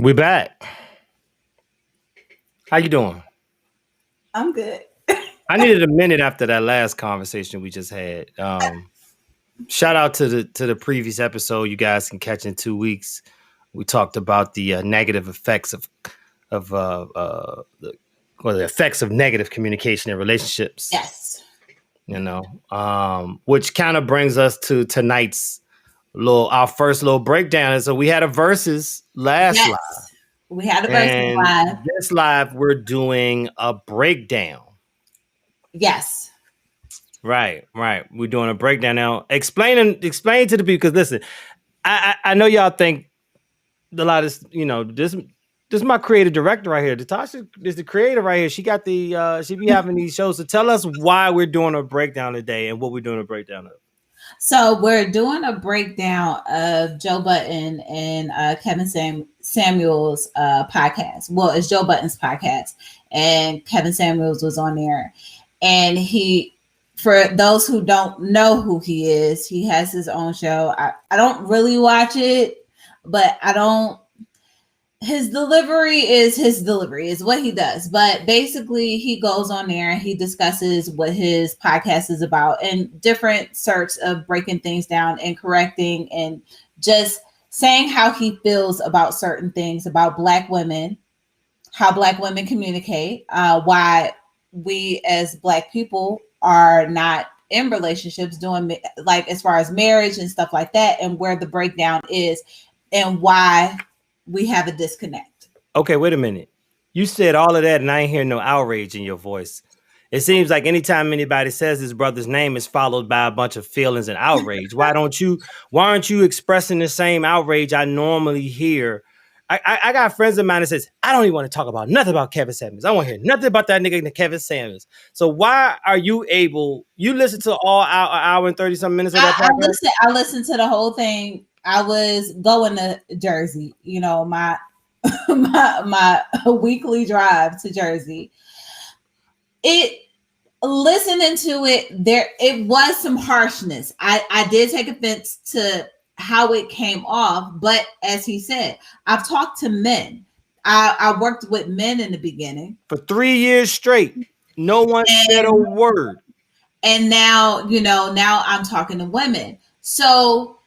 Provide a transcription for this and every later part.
We back. How you doing? I'm good. I needed a minute after that last conversation we just had. Shout out to the previous episode. You guys can catch in 2 weeks. We talked about the negative effects of the effects of negative communication in relationships. Yes. Which kind of brings us to tonight's our first little breakdown. And so we had a versus last live. We had a versus live. This live, we're doing a breakdown. Yes. Right. We're doing a breakdown now. Explain to the people, because listen, I know y'all think a lot of this is my creative director right here. Natasha is the creator right here. She got she be having these shows. So tell us why we're doing a breakdown today and what we're doing a breakdown of. So we're doing a breakdown of Joe Budden and Kevin Samuels' podcast. Well, it's Joe Budden's podcast, and Kevin Samuels was on there. And for those who don't know who he is, he has his own show. I don't really watch it, but his delivery is what he does. But basically, he goes on there and he discusses what his podcast is about and different sorts of breaking things down and correcting and just saying how he feels about certain things about Black women, how Black women communicate, why we as Black people are not in relationships doing like as far as marriage and stuff like that, and where the breakdown is and why we have a disconnect. Okay, wait a minute. You said all of that and I ain't hear no outrage in your voice. It seems like anytime anybody says his brother's name is followed by a bunch of feelings and outrage. Why aren't you expressing the same outrage I normally hear? I got friends of mine that says, I don't even want to talk about nothing about Kevin Samuels. I don't want to hear nothing about that nigga Kevin Samuels. So why are you listen to all hour and 30 something minutes of that podcast? I listened to the whole thing. I was going to Jersey, my my weekly drive to Jersey. Listening to it was some harshness. I did take offense to how it came off, but as he said, I've talked to men. I worked with men in the beginning for 3 years straight. No one said a word. And now, now I'm talking to women. So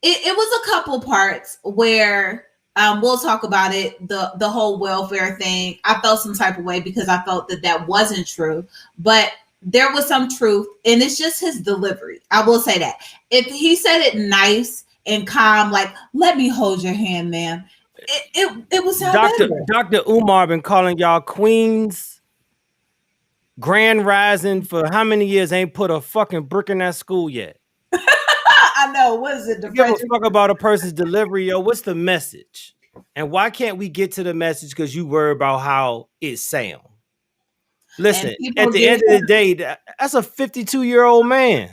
it was a couple parts where we'll talk about it. The whole welfare thing. I felt some type of way because I felt that wasn't true, but there was some truth, and it's just his delivery. I will say that if he said it nice and calm, like "Let me hold your hand, ma'am," it was Dr. Umar been calling y'all queens. Grand Rising for how many years? Ain't put a fucking brick in that school yet. I know. What is it? You give a fuck about a person's delivery, yo. What's the message? And why can't we get to the message? Because you worry about how it sounds. Listen, at the end of the day, that's a 52-year-old man.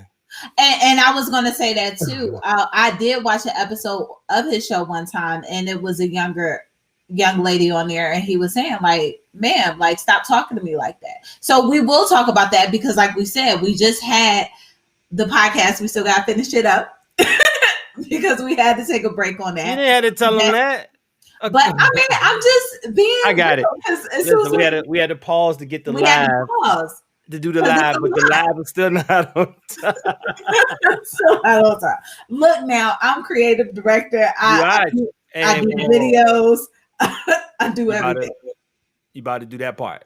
And I was going to say that too. I did watch an episode of his show one time, and it was a young lady on there, and he was saying, like, ma'am, like, stop talking to me like that. So we will talk about that because, like we said, we just had the podcast. We still got to finish it up because we had to take a break on that. You didn't have to tell him that. But I mean, I'm just being. I got it. Listen, we had to pause to get the live. To do the live, but the live is still not on time. Look, now I'm creative director. I do videos. I do everything. You about to do that part?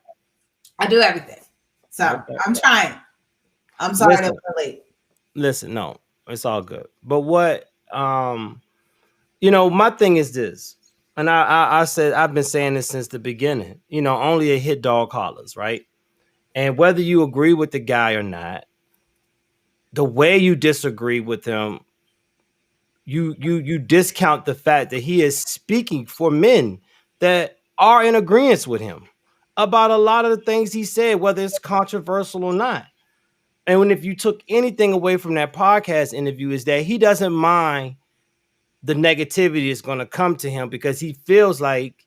I do everything. So okay. I'm trying. I'm sorry that we're late. Listen, no, it's all good. But what, my thing is this, and I said I've been saying this since the beginning. Only a hit dog hollers, right? And whether you agree with the guy or not, the way you disagree with him, you discount the fact that he is speaking for men that are in agreement with him about a lot of the things he said, whether it's controversial or not. And if you took anything away from that podcast interview, is that he doesn't mind the negativity that's going to come to him because he feels like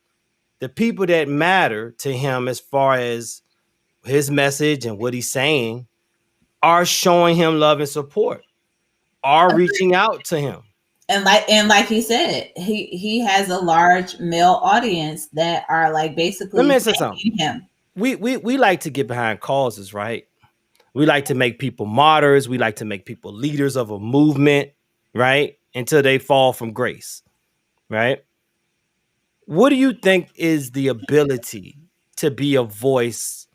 the people that matter to him as far as his message and what he's saying are showing him love and support, are reaching out to him. and like he said, he has a large male audience that are like Let basically me say something. thanking him. We like to get behind causes, right? We like to make people martyrs. We like to make people leaders of a movement, right? Until they fall from grace, right? What do you think is the ability to be a voice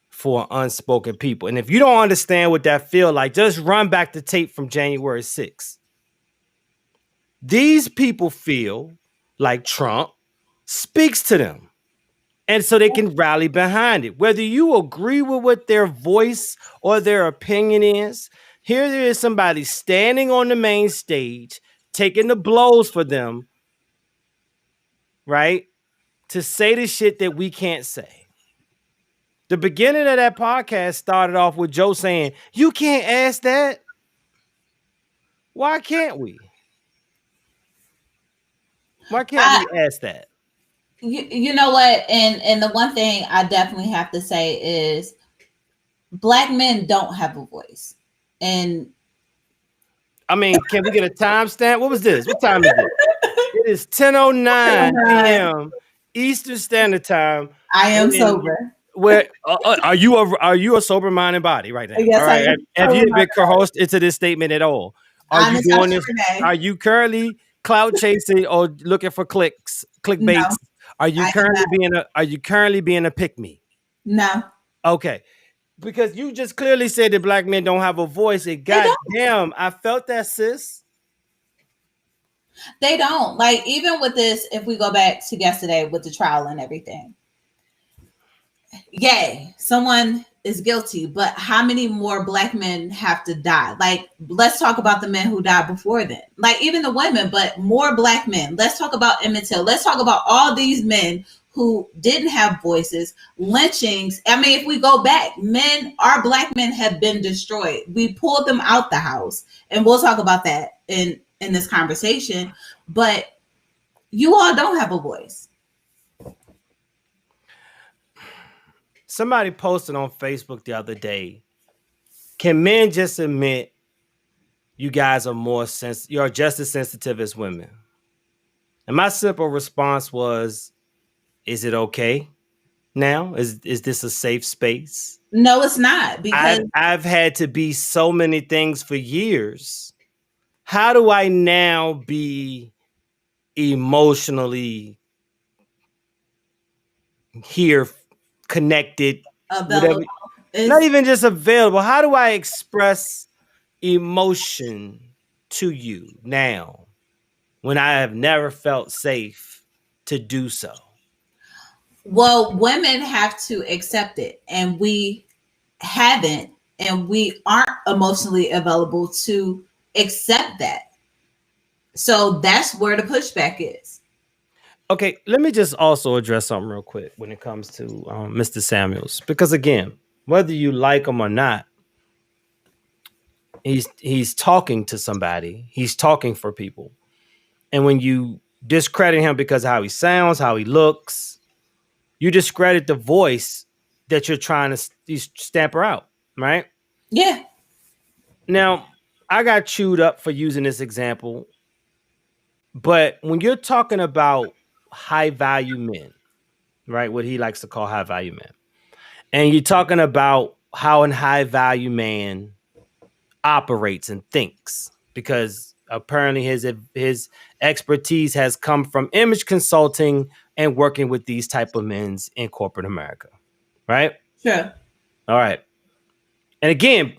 for unspoken people? And if you don't understand what that feel like, just run back the tape from January 6th. These people feel like Trump speaks to them. And so they can rally behind it. Whether you agree with what their voice or their opinion is, here there is somebody standing on the main stage, taking the blows for them, right? To say the shit that we can't say. The beginning of that podcast started off with Joe saying, "You can't ask that. Why can't we? Why can't I we ask that?" you know what? And the one thing I definitely have to say is black men don't have a voice. And I mean, can we get a timestamp? What was this? What time is it? It is 10:09 p.m. Eastern Standard Time. I am And sober. where are you a sober minded body right now? Yes, All I right. am Have you sober. been coerced into this statement at all? Are you Honest doing this? Renee. Are you currently clout chasing or looking for clicks, No, clickbaits? I am not. Are you currently being a pick me? No, Okay. Because you just clearly said that black men don't have a voice. And they don't. goddamn, I felt that, sis. They don't. Like, even with this, if we go back to yesterday with the trial and everything, yay, someone is guilty, but how many more black men have to die? Like, let's talk about the men who died before then. Like, even the women, but more black men. Let's talk about Emmett Till. Let's talk about all these men who didn't have voices, lynchings. I mean, if we go back, our black men have been destroyed. We pulled them out the house, and we'll talk about that in this conversation. But you all don't have a voice. Somebody posted on Facebook the other day, can men just admit you guys are you're just as sensitive as women? And my simple response was, is it okay now? Is this a safe space? No, it's not, because I've had to be so many things for years. How do I now be emotionally here, connected, whatever? available Not is even just available. How do I express emotion to you now when I have never felt safe to do so? well, women have to accept it, and we haven't, and we aren't emotionally available to accept that. So that's where the pushback is. Okay, let me just also address something real quick when it comes to Mr. Samuels, because again, whether you like him or not, he's talking to somebody. He's talking for people, and when you discredit him because of how he sounds, how he looks, you discredit the voice that you're trying to stamp her out, right? Yeah. Now, I got chewed up for using this example, but when you're talking about high value men, right? What he likes to call high value men, and you're talking about how an high value man operates and thinks, because apparently his expertise has come from image consulting and working with these type of men in corporate America, right? Sure. All right. And again,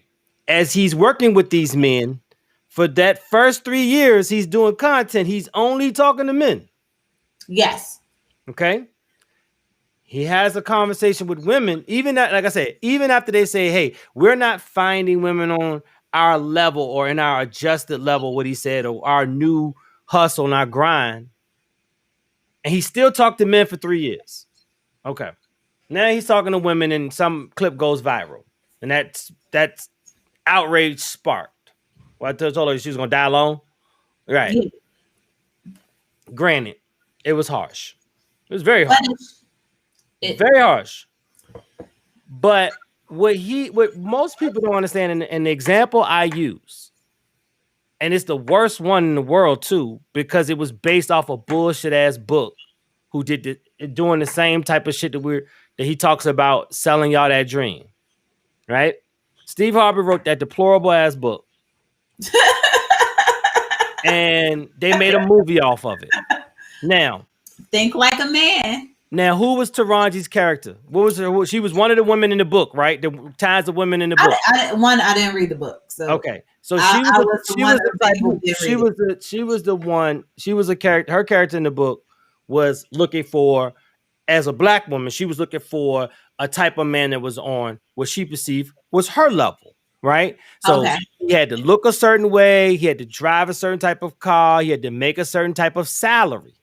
as he's working with these men for that first 3 years, he's doing content. He's only talking to men. Yes. Okay. He has a conversation with women, even that, like I said, even after they say, hey, we're not finding women on our level or in our adjusted level, what he said, or our new hustle and our grind. And he still talked to men for 3 years. Okay. Now he's talking to women and some clip goes viral. And that's outrage sparked. Well, I told her she was gonna die alone. Right. Yeah. Granted, it was harsh. It was very But harsh. it, Very harsh. But what most people don't understand, and the example I use, And it's the worst one in the world too, because it was based off a bullshit ass book who doing the same type of shit that he talks about selling y'all that dream, right? Steve Harvey wrote that deplorable ass book, and they made a movie off of it. Now, Think like a man. who was Taraji's character? What was her? She was one of the women in the book, right? The times of women in the book. I didn't read the book, so okay. So she was a character. Her character in the book was looking for, as a black woman, she was looking for a type of man that was on what she perceived was her level, right? So he had to look a certain way, he had to drive a certain type of car, he had to make a certain type of salary.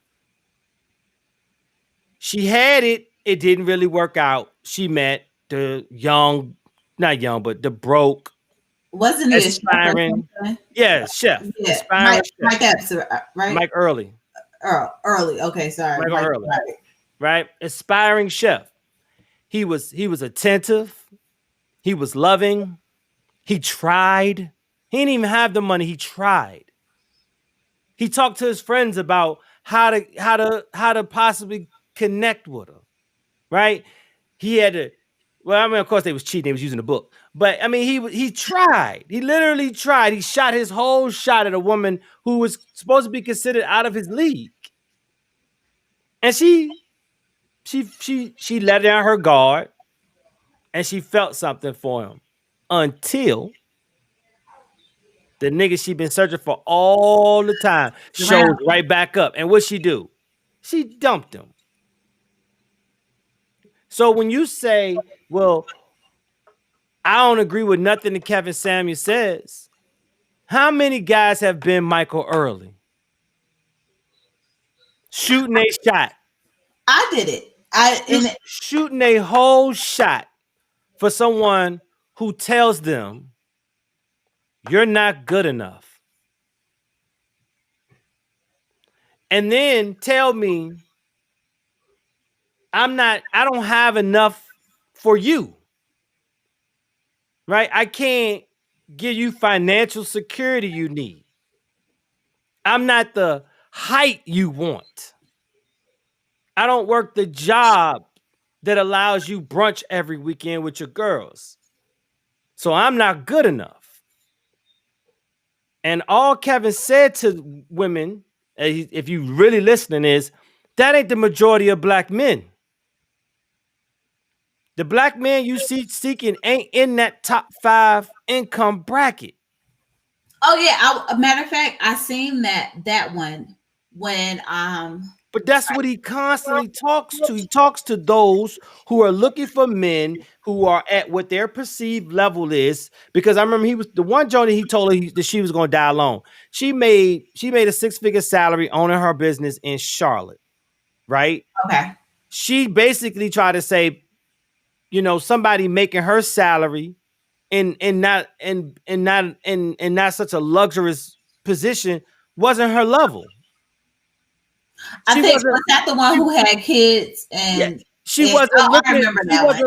She had it, it didn't really work out. She met the the broke, wasn't it aspiring? Chef. Yeah, Aspiring Mike Epps, right? Mike Early. Early. Okay, sorry. Mike Early. Right? Aspiring chef. He was attentive. He was loving. He tried. He didn't even have the money. He tried. He talked to his friends about how to possibly connect with her. Right? He had to. Well, I mean, of course, they was cheating. They was using the book. But, I mean, he tried. He literally tried. He shot his whole shot at a woman who was supposed to be considered out of his league. And she let down her guard, and she felt something for him until the nigga she been searching for all the time showed right back up. And what she do? She dumped him. So when you say, well, I don't agree with nothing that Kevin Samuels says, how many guys have been Michael Early? Shooting a shot. I did it. Shooting a whole shot for someone who tells them you're not good enough. And then tell me I don't have enough for you. Right? I can't give you financial security you need. I'm not the height you want. I don't work the job that allows you brunch every weekend with your girls. So I'm not good enough. And all Kevin said to women, if you really listening, is that ain't the majority of black men. The black man you see seeking ain't in that top 5 income bracket. Oh yeah, matter of fact, I seen that one when But that's what he constantly talks to. He talks to those who are looking for men who are at what their perceived level is. Because I remember he was the one Joni, he told her that she was going to die alone. She made a 6-figure salary owning her business in Charlotte, right? Okay. She basically tried to say, somebody making her salary in not such a luxurious position wasn't her level. I think was that the one who had kids and she wasn't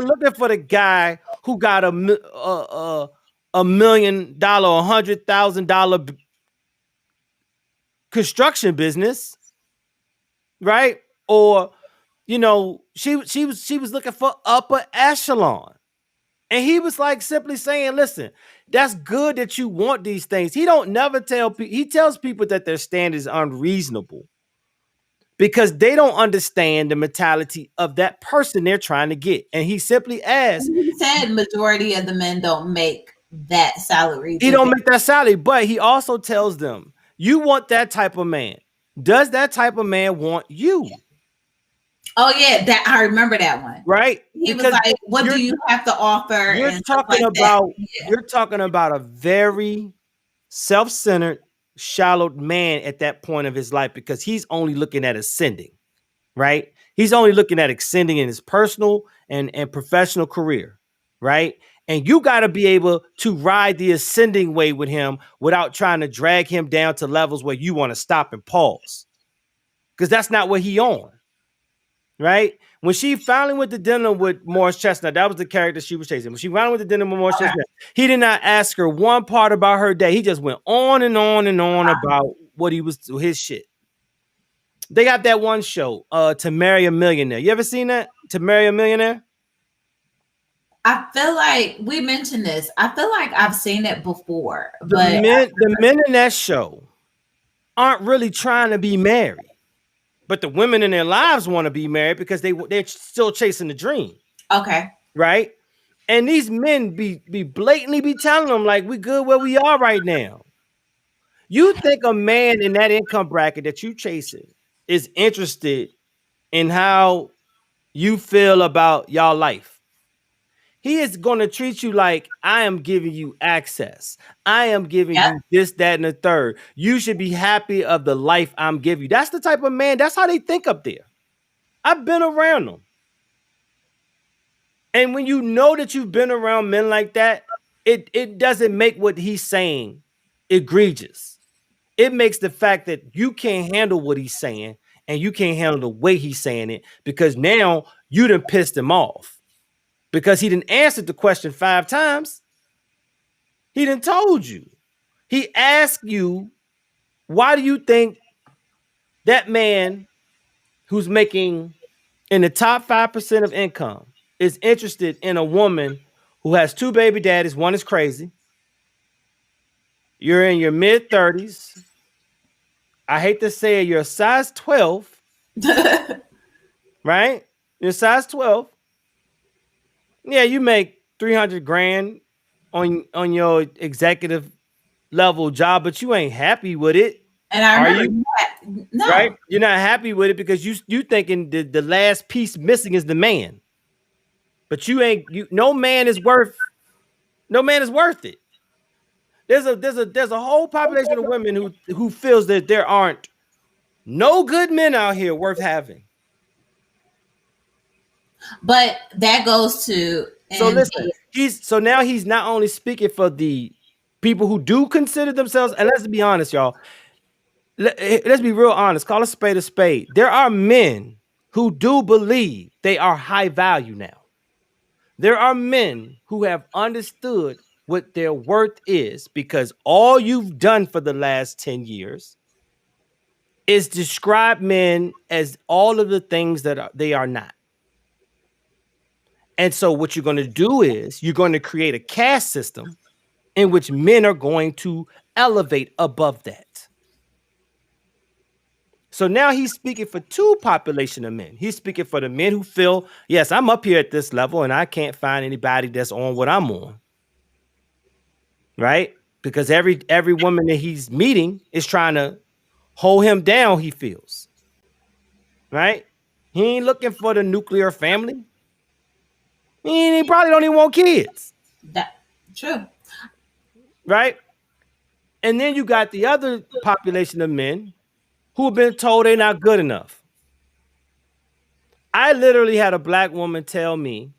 looking for the guy who got $1 million, $100,000 construction business, right? Or she was looking for upper echelon. And he was like simply saying, listen, that's good that you want these things. He don't never tell people, he tells people that their standard is unreasonable because they don't understand the mentality of that person they're trying to get. And he simply asked. He said majority of the men don't make that salary. He don't make that salary, but he also tells them, you want that type of man. Does that type of man want you? Oh yeah, that I remember that one. Right? He was like, "What do you have to offer?" You're talking about a very self-centered, shallow man at that point of his life because he's only looking at ascending, right? He's only looking at ascending in his personal and professional career, right? And you got to be able to ride the ascending wave with him without trying to drag him down to levels where you want to stop and pause, because that's not what he on. right? When she finally went to dinner with Morris Chestnut, that was the character she was chasing. When she finally went to dinner with Morris Chestnut, he did not ask her one part about her day. He just went on and on and on about what he was, his shit. They got that one show, To Marry a Millionaire. You ever seen that? To Marry a Millionaire? I feel like we mentioned this. I feel like I've seen it before, but The men in that show aren't really trying to be married, but the women in their lives want to be married because they're still chasing the dream. Okay. Right? And these men be blatantly be telling them like, we good where we are right now. You think a man in that income bracket that you chasing is interested in how you feel about y'all life? He is going to treat you like, I am giving you access. I am giving you this, that, and the third. You should be happy of the life I'm giving you. That's the type of man. That's how they think up there. I've been around them. And when you know that you've been around men like that, it doesn't make what he's saying egregious. It makes the fact that you can't handle what he's saying and you can't handle the way he's saying it because now you done pissed him off because he didn't answer the question 5 times. He done told you. He asked you, why do you think that man who's making in the top 5% of income is interested in a woman who has 2 baby daddies? One is crazy. You're in your mid-30s. I hate to say it, you're a size 12. Right? You're size 12. Yeah, you make 300 grand on your executive level job, but you ain't happy with it. And I remember that. No. Right? You're not happy with it because you thinking the last piece missing is the man. But no man is worth it. There's a whole population of women who feels that there aren't no good men out here worth having. But that goes to so listen. Now he's not only speaking for the people who do consider themselves, and let's be honest, y'all. Let's be real honest. Call a spade a spade. There are men who do believe they are high value now. There are men who have understood what their worth is because all you've done for the last 10 years is describe men as all of the things that they are not. And so what you're going to do is you're going to create a caste system in which men are going to elevate above that. So now he's speaking for 2 population of men. He's speaking for the men who feel, yes, I'm up here at this level and I can't find anybody that's on what I'm on. Right? Because every woman that he's meeting is trying to hold him down, he feels. Right? He ain't looking for the nuclear family. He probably don't even want kids. That's true. Right? And then you got the other population of men who have been told they're not good enough. I literally had a black woman tell me,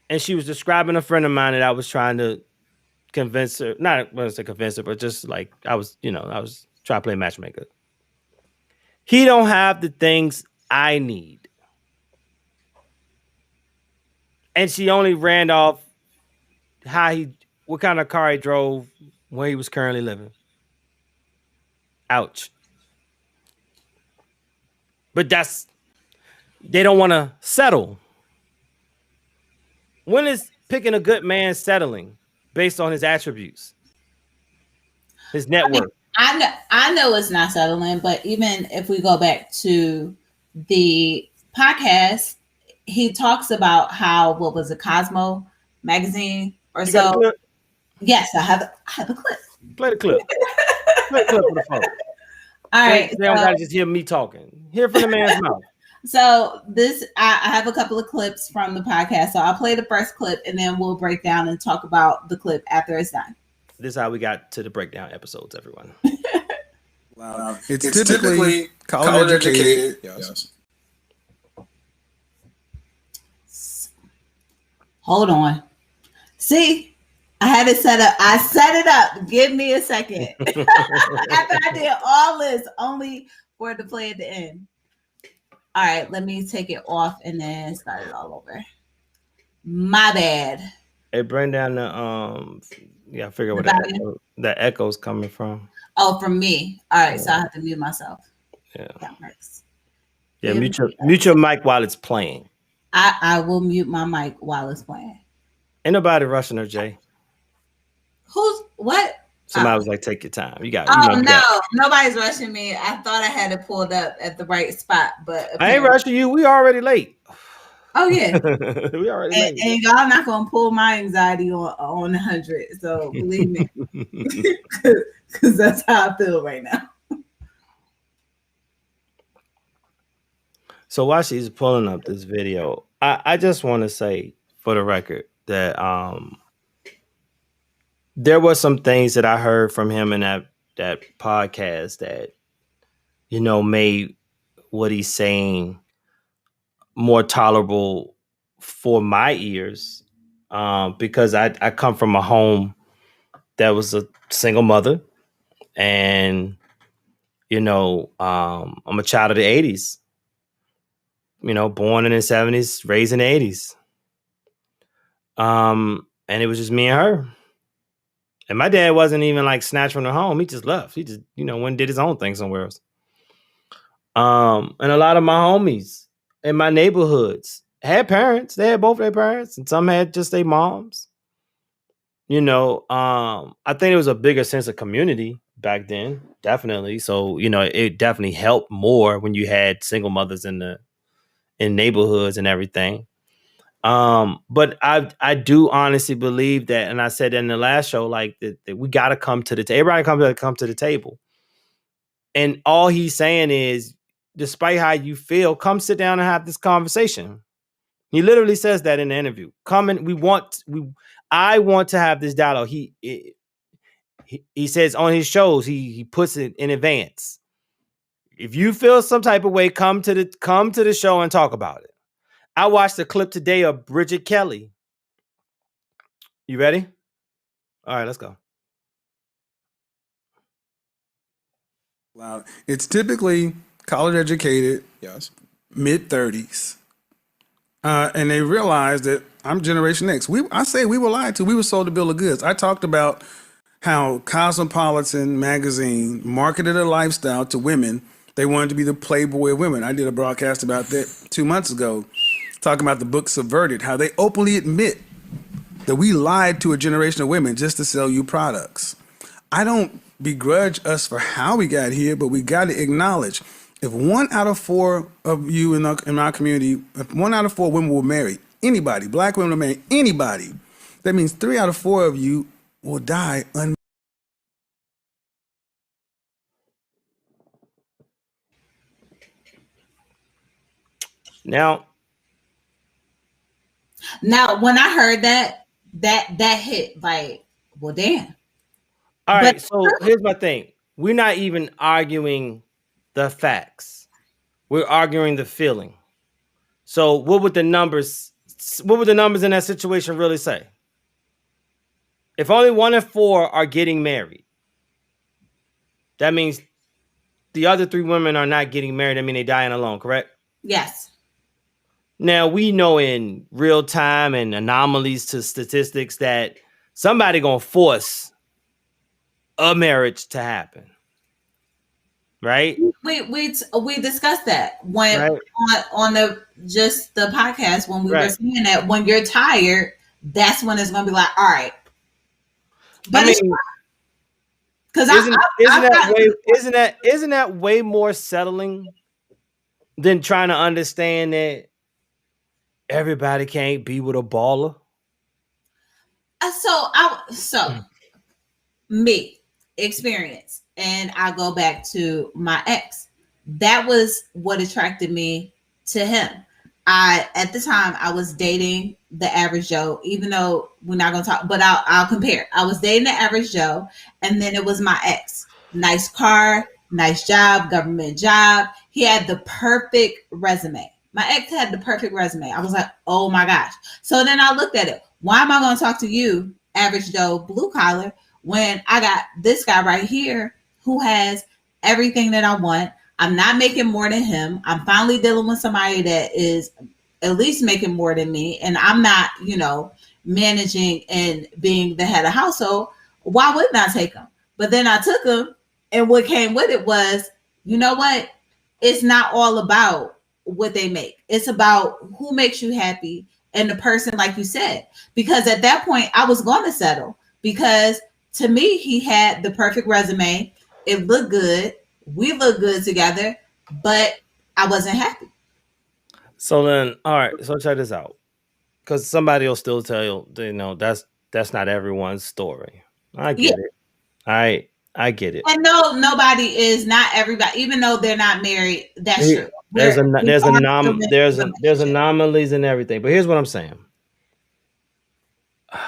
and she was describing a friend of mine that I was trying to convince her, not want to say convince her, but just like I was trying to play matchmaker. He don't have the things I need. And she only ran off what kind of car he drove where he was currently living. Ouch. But they don't want to settle. When is picking a good man settling based on his attributes? His net worth. I know it's not settling, but even if we go back to the podcast, he talks about how, what was it, Cosmo magazine or so? Yes, I have a clip. Play the clip. Play the clip for the phone. All right. They don't gotta just hear me talking. Hear from the man's mouth. So I have a couple of clips from the podcast. So I'll play the first clip and then we'll break down and talk about the clip after it's done. This is how we got to the breakdown episodes, everyone. Wow. It's typically college educated. Yes. Hold on. See, I had it set up. I set it up. Give me a second. After I did all this, only for it to play at the end. All right, let me take it off and then start it all over. My bad. Hey, bring down the yeah, figure The where the echo's coming from. Oh, from me. All right, so I have to mute myself. Yeah. That works. Yeah, mute your mic while it's playing. I will mute my mic while it's playing. Ain't nobody rushing her, Jay. Who's what? Somebody was like, take your time. You got nobody's rushing me. I thought I had it pulled up at the right spot, but I ain't rushing you. We already late. Oh yeah. We already late. And y'all not gonna pull my anxiety on 100. So believe me. Because that's how I feel right now. So while she's pulling up this video, I just want to say for the record that there were some things that I heard from him in that podcast that, you know, made what he's saying more tolerable for my ears, because I come from a home that was a single mother, and you know, I'm a child of the 80s, you know, born in the 70s, raised in the 80s. And it was just me and her. And my dad wasn't even like snatched from the home. He just left. He just, you know, went and did his own thing somewhere else. And a lot of my homies in my neighborhoods had parents. They had both their parents, and some had just their moms. You know, I think it was a bigger sense of community back then, definitely. So, you know, it definitely helped more when you had single mothers in neighborhoods and everything. But I do honestly believe that, and I said in the last show, like that we got to come to the table. Everybody come to the table. And all he's saying is, despite how you feel, come sit down and have this conversation. He literally says that in the interview. Come and I want to have this dialogue. He says on his shows, he puts it in advance. If you feel some type of way, come to the show and talk about it. I watched a clip today of Bridget Kelly. You ready? All right, let's go. Wow. It's typically college educated, yes, mid-30s. And they realize that I'm Generation X. I say we were lied to. We were sold a bill of goods. I talked about how Cosmopolitan magazine marketed a lifestyle to women. They wanted to be the playboy of women. I did a broadcast about that 2 months ago, talking about the book Subverted, how they openly admit that we lied to a generation of women just to sell you products. I don't begrudge us for how we got here, but we got to acknowledge if 1 out of 4 of you in our community, if 1 out of 4 women will marry anybody, black women will marry anybody, that means 3 out of 4 of you will die unmarried. Now, when I heard that hit, like, well, damn. All right, so here's my thing. We're not even arguing the facts. We're arguing the feeling. So what would the numbers in that situation really say? If only 1 in 4 are getting married, that means the other 3 women are not getting married. I mean, they're dying alone, correct? Yes. Now, we know in real time and anomalies to statistics that somebody going to force a marriage to happen. Right? We discussed that when on the podcast when we were saying that when you're tired, that's when it's gonna be like, all right. But because isn't that way more settling than trying to understand that everybody can't be with a baller? Me experience. And I go back to my ex. That was what attracted me to him. At the time, I was dating the average Joe, even though we're not going to talk, but I'll compare. I was dating the average Joe, and then it was my ex. Nice car, nice job, government job. He had the perfect resume. My ex had the perfect resume. I was like, oh my gosh. So then I looked at it. Why am I going to talk to you, average Joe, blue collar, when I got this guy right here who has everything that I want? I'm not making more than him. I'm finally dealing with somebody that is at least making more than me, and I'm not, managing and being the head of household. Why wouldn't I take him? But then I took him, and what came with it was, you know what? It's not all about what they make. It's about who makes you happy and the person, like you said. Because at that point, I was going to settle because to me, he had the perfect resume. It looked good. We looked good together, but I wasn't happy. So then, all right. So check this out, because somebody will still tell you, that's not everyone's story. I Yeah. get it. I get it. And no, nobody is not everybody, even though they're not married. That's true. There's a We there's a are nom still in a there's relationship. anomalies and everything. But here's what I'm saying. All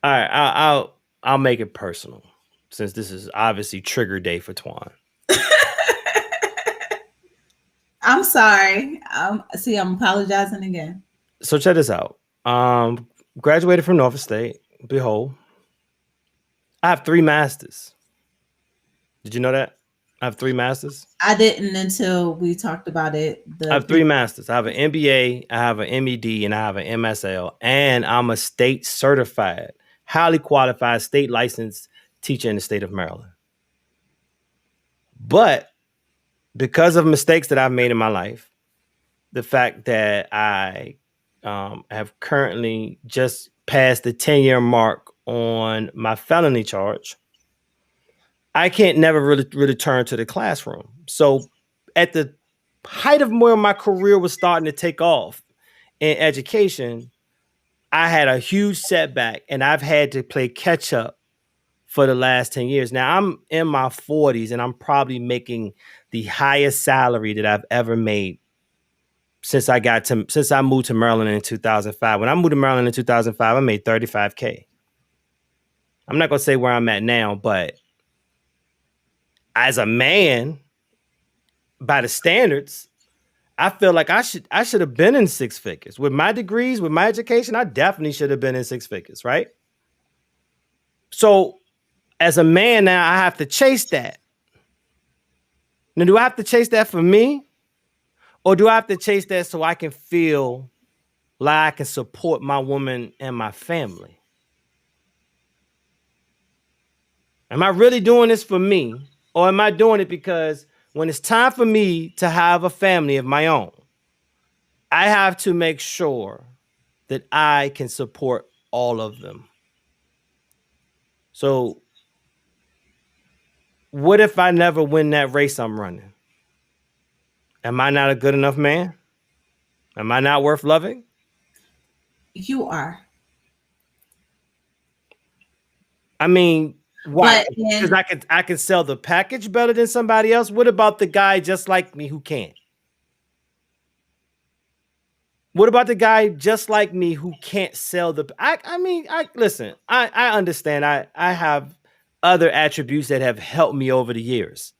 right, I'll make it personal, since this is obviously trigger day for Twan. I'm sorry. See, I'm apologizing again. So check this out. Graduated from Norfolk State. Behold, I have 3 masters. Did you know that? I have 3 masters. I didn't until we talked about it. I have 3 masters. I have an MBA, I have an MED, and I have an MSL. And I'm a state certified, highly qualified, state licensed teacher in the state of Maryland. But because of mistakes that I've made in my life, the fact that I have currently just passed the 10-year mark on my felony charge, I can't never really return to the classroom. So at the height of where my career was starting to take off in education, I had a huge setback, and I've had to play catch up for the last 10 years. Now I'm in my 40s, and I'm probably making the highest salary that I've ever made since I moved to Maryland in 2005. When I moved to Maryland in 2005, I made $35K. I'm not going to say where I'm at now, but as a man, by the standards, I feel like I should have been in 6 figures. With my degrees, with my education, I definitely should have been in 6 figures, right? So as a man now, I have to chase that. Now, do I have to chase that for me? Or do I have to chase that so I can feel like I can support my woman and my family? Am I really doing this for me? Or am I doing it because when it's time for me to have a family of my own, I have to make sure that I can support all of them? So what if I never win that race I'm running? Am I not a good enough man? Am I not worth loving? You are. I mean, why? But Because then I can sell the package better than somebody else. What about the guy just like me who can't? What about the guy just like me who can't sell the? I mean, listen. I understand. I have other attributes that have helped me over the years,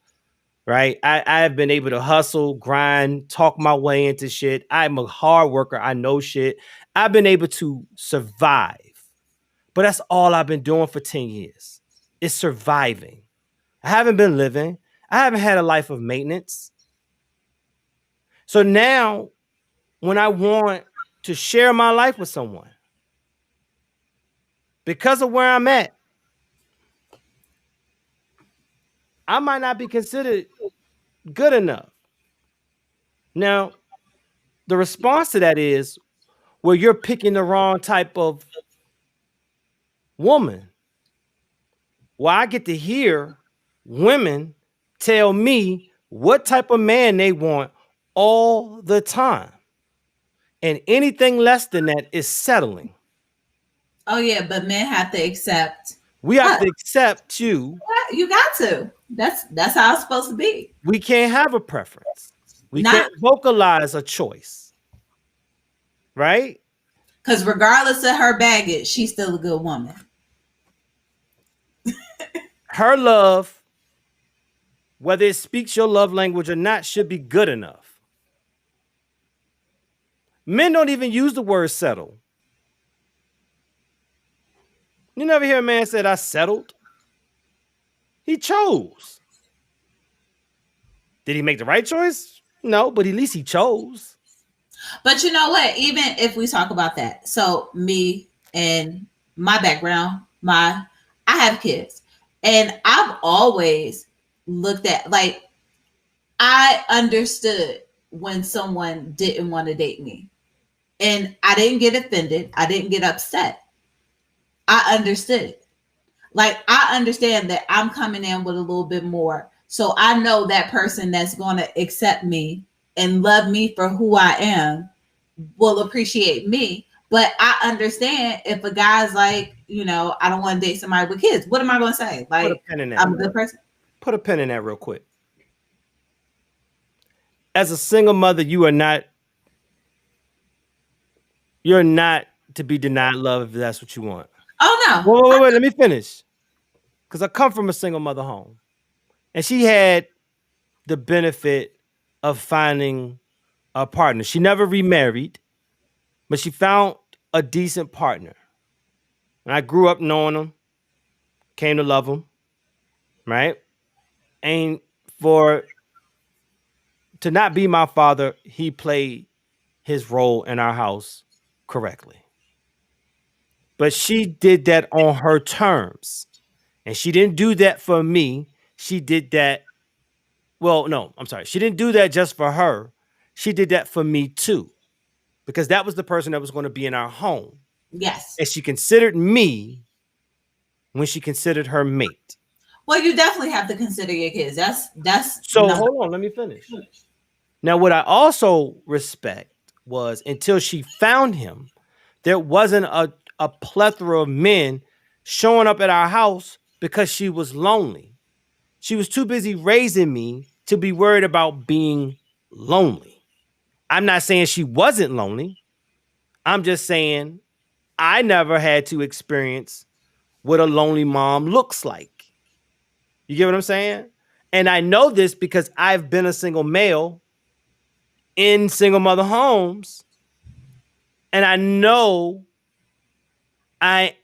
right? I have been able to hustle, grind, talk my way into shit. I'm a hard worker. I know shit. I've been able to survive, but that's all I've been doing for 10 years. It's surviving. I haven't been living. I haven't had a life of maintenance. So now, when I want to share my life with someone, because of where I'm at, I might not be considered good enough. Now, the response to that is, well, you're picking the wrong type of woman. Well, I get to hear women tell me what type of man they want all the time. And anything less than that is settling. oh yeah, but men have to accept We have us. to accept you. You got to. That's how it's supposed to be. We can't have a preference. We Not can't vocalize a choice. Right? because regardless of her baggage, she's still a good woman. Her love, whether it speaks your love language or not, should be good enough. Men don't even use the word settle. You never hear a man say, I settled. He chose. Did he make the right choice? No, but at least he chose. But you know what? Even if we talk about that, so me and my background, I have kids, and I've always looked at like I understood when someone didn't want to date me, and I didn't get offended. I didn't get upset. I understood it. Like I understand that I'm coming in with a little bit more, so I know that person that's going to accept me and love me for who I am will appreciate me. But I understand if a guy's like, I don't want to date somebody with kids. What am I going to say? Put a Like, pin in that. I'm a good person. Put a pin in that real quick. As a single mother, you're not to be denied love if that's what you want. Oh no. Wait, let me finish. Because I come from a single mother home. And she had the benefit of finding a partner. She never remarried, but she found a decent partner. And I grew up knowing him, came to love him, right? And to not be my father, he played his role in our house correctly. But she did that on her terms. And she didn't do that for me. She did that. Well, no, I'm sorry. She didn't do that just for her. She did that for me too. Because that was the person that was going to be in our home. Yes. And she considered me when she considered her mate. Well, you definitely have to consider your kids. That's so hold on, let me finish. Now, what I also respect was until she found him, there wasn't a plethora of men showing up at our house because she was lonely. She was too busy raising me to be worried about being lonely. I'm not saying she wasn't lonely. I'm just saying I never had to experience what a lonely mom looks like. You get what I'm saying? And I know this because I've been a single male in single mother homes. And I know I've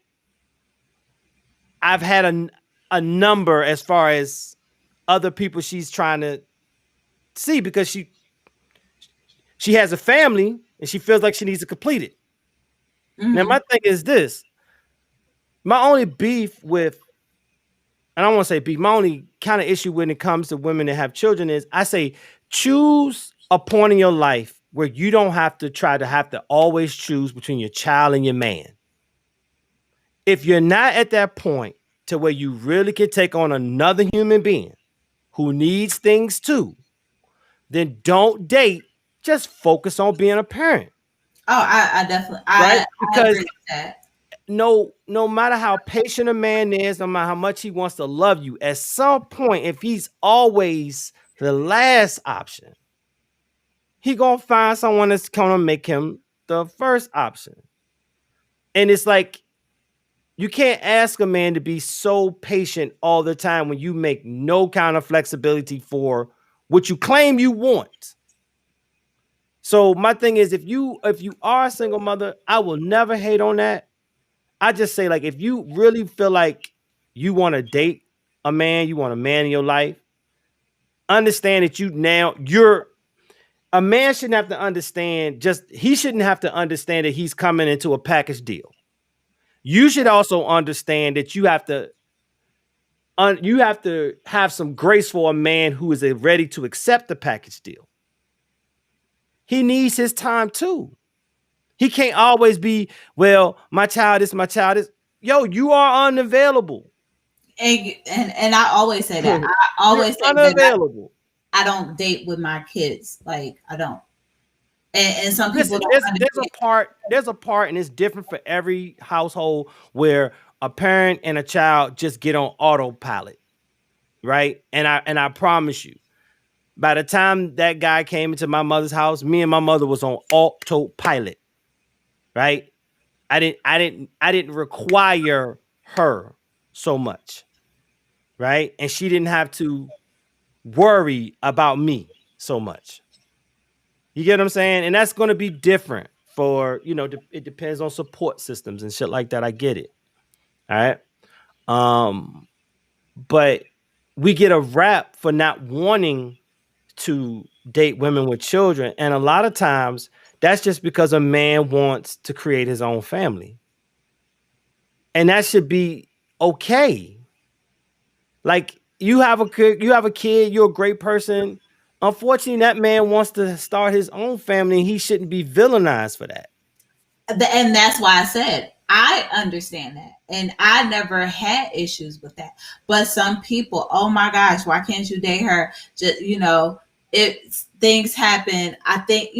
had a number as far as other people she's trying to see because she has a family and she feels like she needs to complete it. Mm-hmm. Now, my thing is this. My only beef with, I don't want to say beef, my only kind of issue when it comes to women that have children is I say choose a point in your life where you don't have to always choose between your child and your man. If you're not at that point to where you really can take on another human being who needs things too, then don't date. Just focus on being a parent. Oh, I definitely, right? I agree with that. No matter how patient a man is, no matter how much he wants to love you, at some point, if he's always the last option, he gonna find someone that's gonna make him the first option. And it's like, you can't ask a man to be so patient all the time when you make no kind of flexibility for what you claim you want. So my thing is, if you are a single mother, I will never hate on that. I just say, like, if you really feel like you want to date a man, you want a man in your life, understand that a man shouldn't have to understand, he shouldn't have to understand that he's coming into a package deal. You should also understand that you have to have some grace for a man who is ready to accept the package deal. He needs his time too. He can't always be, well, my child is. Yo, you are unavailable. And I always say that. I always say unavailable. That I don't date with my kids. Like, I don't. And some people don't. There's a part, and it's different for every household where a parent and a child just get on autopilot, right? And I promise you, by the time that guy came into my mother's house, me and my mother was on autopilot, right? I didn't require her so much, right? And she didn't have to worry about me so much. You get what I'm saying? And that's going to be different for, it depends on support systems and shit like that. I get it. All right. But we get a rap for not wanting to date women with children. And a lot of times that's just because a man wants to create his own family. And that should be okay. Like you have a kid, you're a great person. Unfortunately, that man wants to start his own family and he shouldn't be villainized for that. And that's why I said I understand that, and I never had issues with that. But some people, oh my gosh, why can't you date her? Just if things happen, I think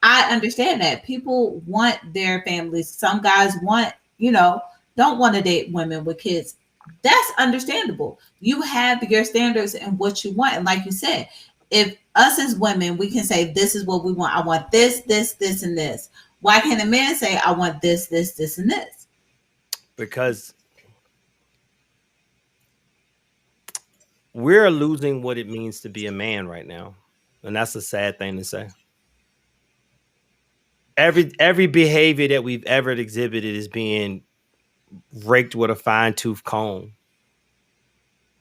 I understand that people want their families. Some guys don't want to date women with kids. That's understandable. You have your standards and what you want, and like you said, if us as women, we can say this is what we want. I want this, this, this, and this. Why can't a man say, I want this, this, this, and this? Because we're losing what it means to be a man right now. And that's a sad thing to say. Every behavior that we've ever exhibited is being raked with a fine-tooth comb.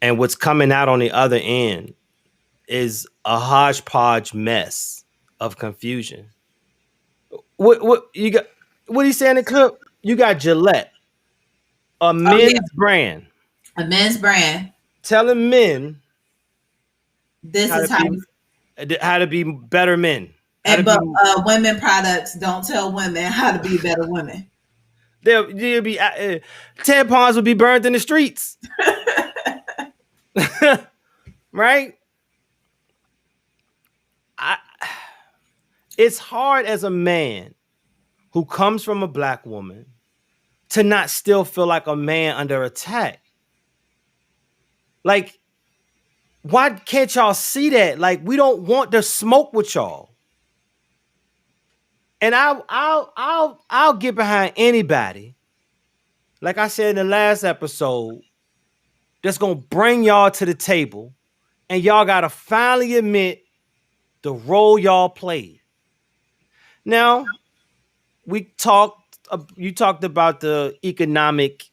And what's coming out on the other end is a hodgepodge mess of confusion. What you got? What do you say in the clip? You got Gillette, a men's brand. A men's brand. Telling men this is how to be better men. But women products don't tell women how to be better women. They'll be tampons will be burned in the streets. Right? It's hard as a man who comes from a black woman to not still feel like a man under attack. Like, why can't y'all see that? Like, we don't want to smoke with y'all. And I'll get behind anybody, like I said in the last episode, that's gonna bring y'all to the table, and y'all gotta finally admit the role y'all played. Now, you talked about the economic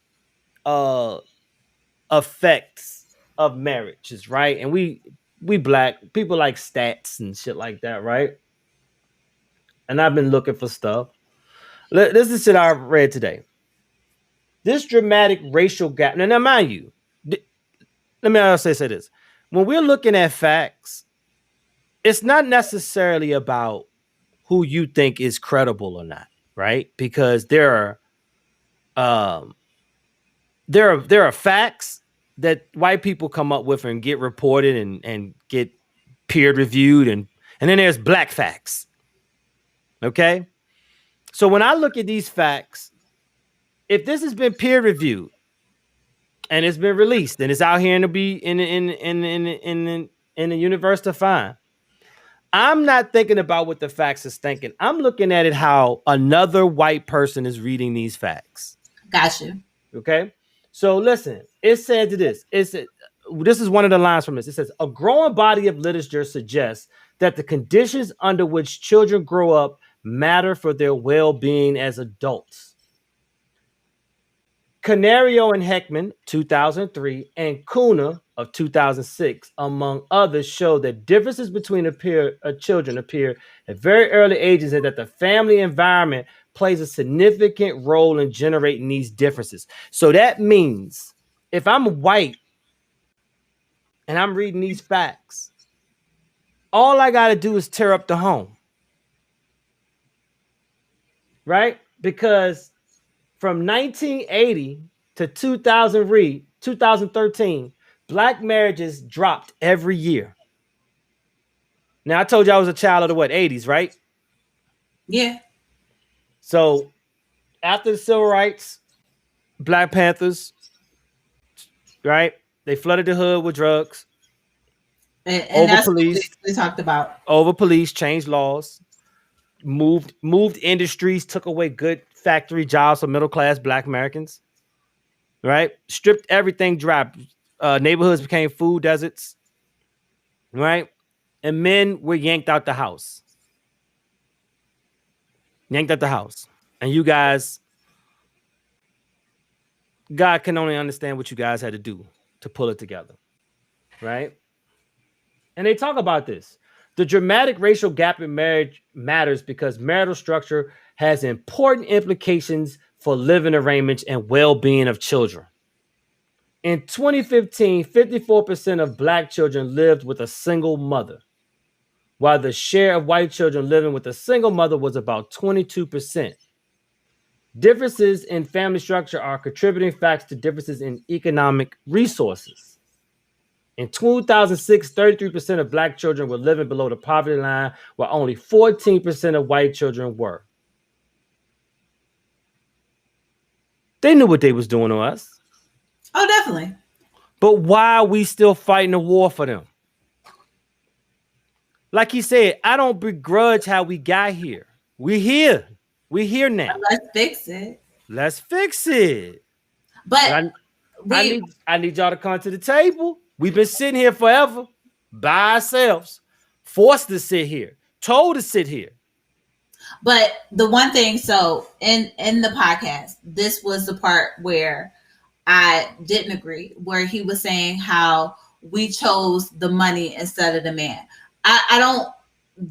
effects of marriages, right? And we black people like stats and shit like that, right? And I've been looking for stuff. This is shit I read today. This dramatic racial gap. Now mind you, let me say this. When we're looking at facts, it's not necessarily about who you think is credible or not, right? Because there are facts that white people come up with and get reported and get peer reviewed, and then there's black facts. Okay? So when I look at these facts, if this has been peer reviewed and it's been released and it's out here and to be in the universe to find, I'm not thinking about what the facts is thinking. I'm looking at it how another white person is reading these facts. Gotcha. Okay? So listen, it said to this. This is one of the lines from this. It says, a growing body of literature suggests that the conditions under which children grow up matter for their well-being as adults. Canario and Heckman, 2003, and Kuna of 2006, among others, show that differences between children appear at very early ages, and that the family environment plays a significant role in generating these differences. So that means if I'm white and I'm reading these facts, all I got to do is tear up the home. Right? Because from 1980 to 2013, black marriages dropped every year. Now, I told you I was a child of the 80s, right? Yeah. So after the civil rights, Black Panthers, right? They flooded the hood with drugs. And over police. What we talked about. Over police, changed laws, moved industries, took away good factory jobs for middle-class black Americans, right? Stripped everything dry. Neighborhoods became food deserts, right? And men were yanked out the house. And you guys, God can only understand what you guys had to do to pull it together, right? And they talk about this. The dramatic racial gap in marriage matters because marital structure has important implications for living arrangements and well-being of children. In 2015, 54% of Black children lived with a single mother, while the share of white children living with a single mother was about 22%. Differences in family structure are contributing factors to differences in economic resources. In 2006, 33% of Black children were living below the poverty line, while only 14% of white children were. They knew what they was doing to us. Oh, definitely. But why are we still fighting a war for them? Like he said, I don't begrudge how we got here. We're here. We're here now. Let's fix it. Let's fix it. But I need y'all to come to the table. We've been sitting here forever by ourselves, forced to sit here, told to sit here. But the one thing, so in the podcast, this was the part where I didn't agree, where he was saying how we chose the money instead of the man. I don't,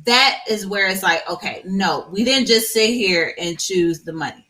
that is where it's like, okay, no, we didn't just sit here and choose the money.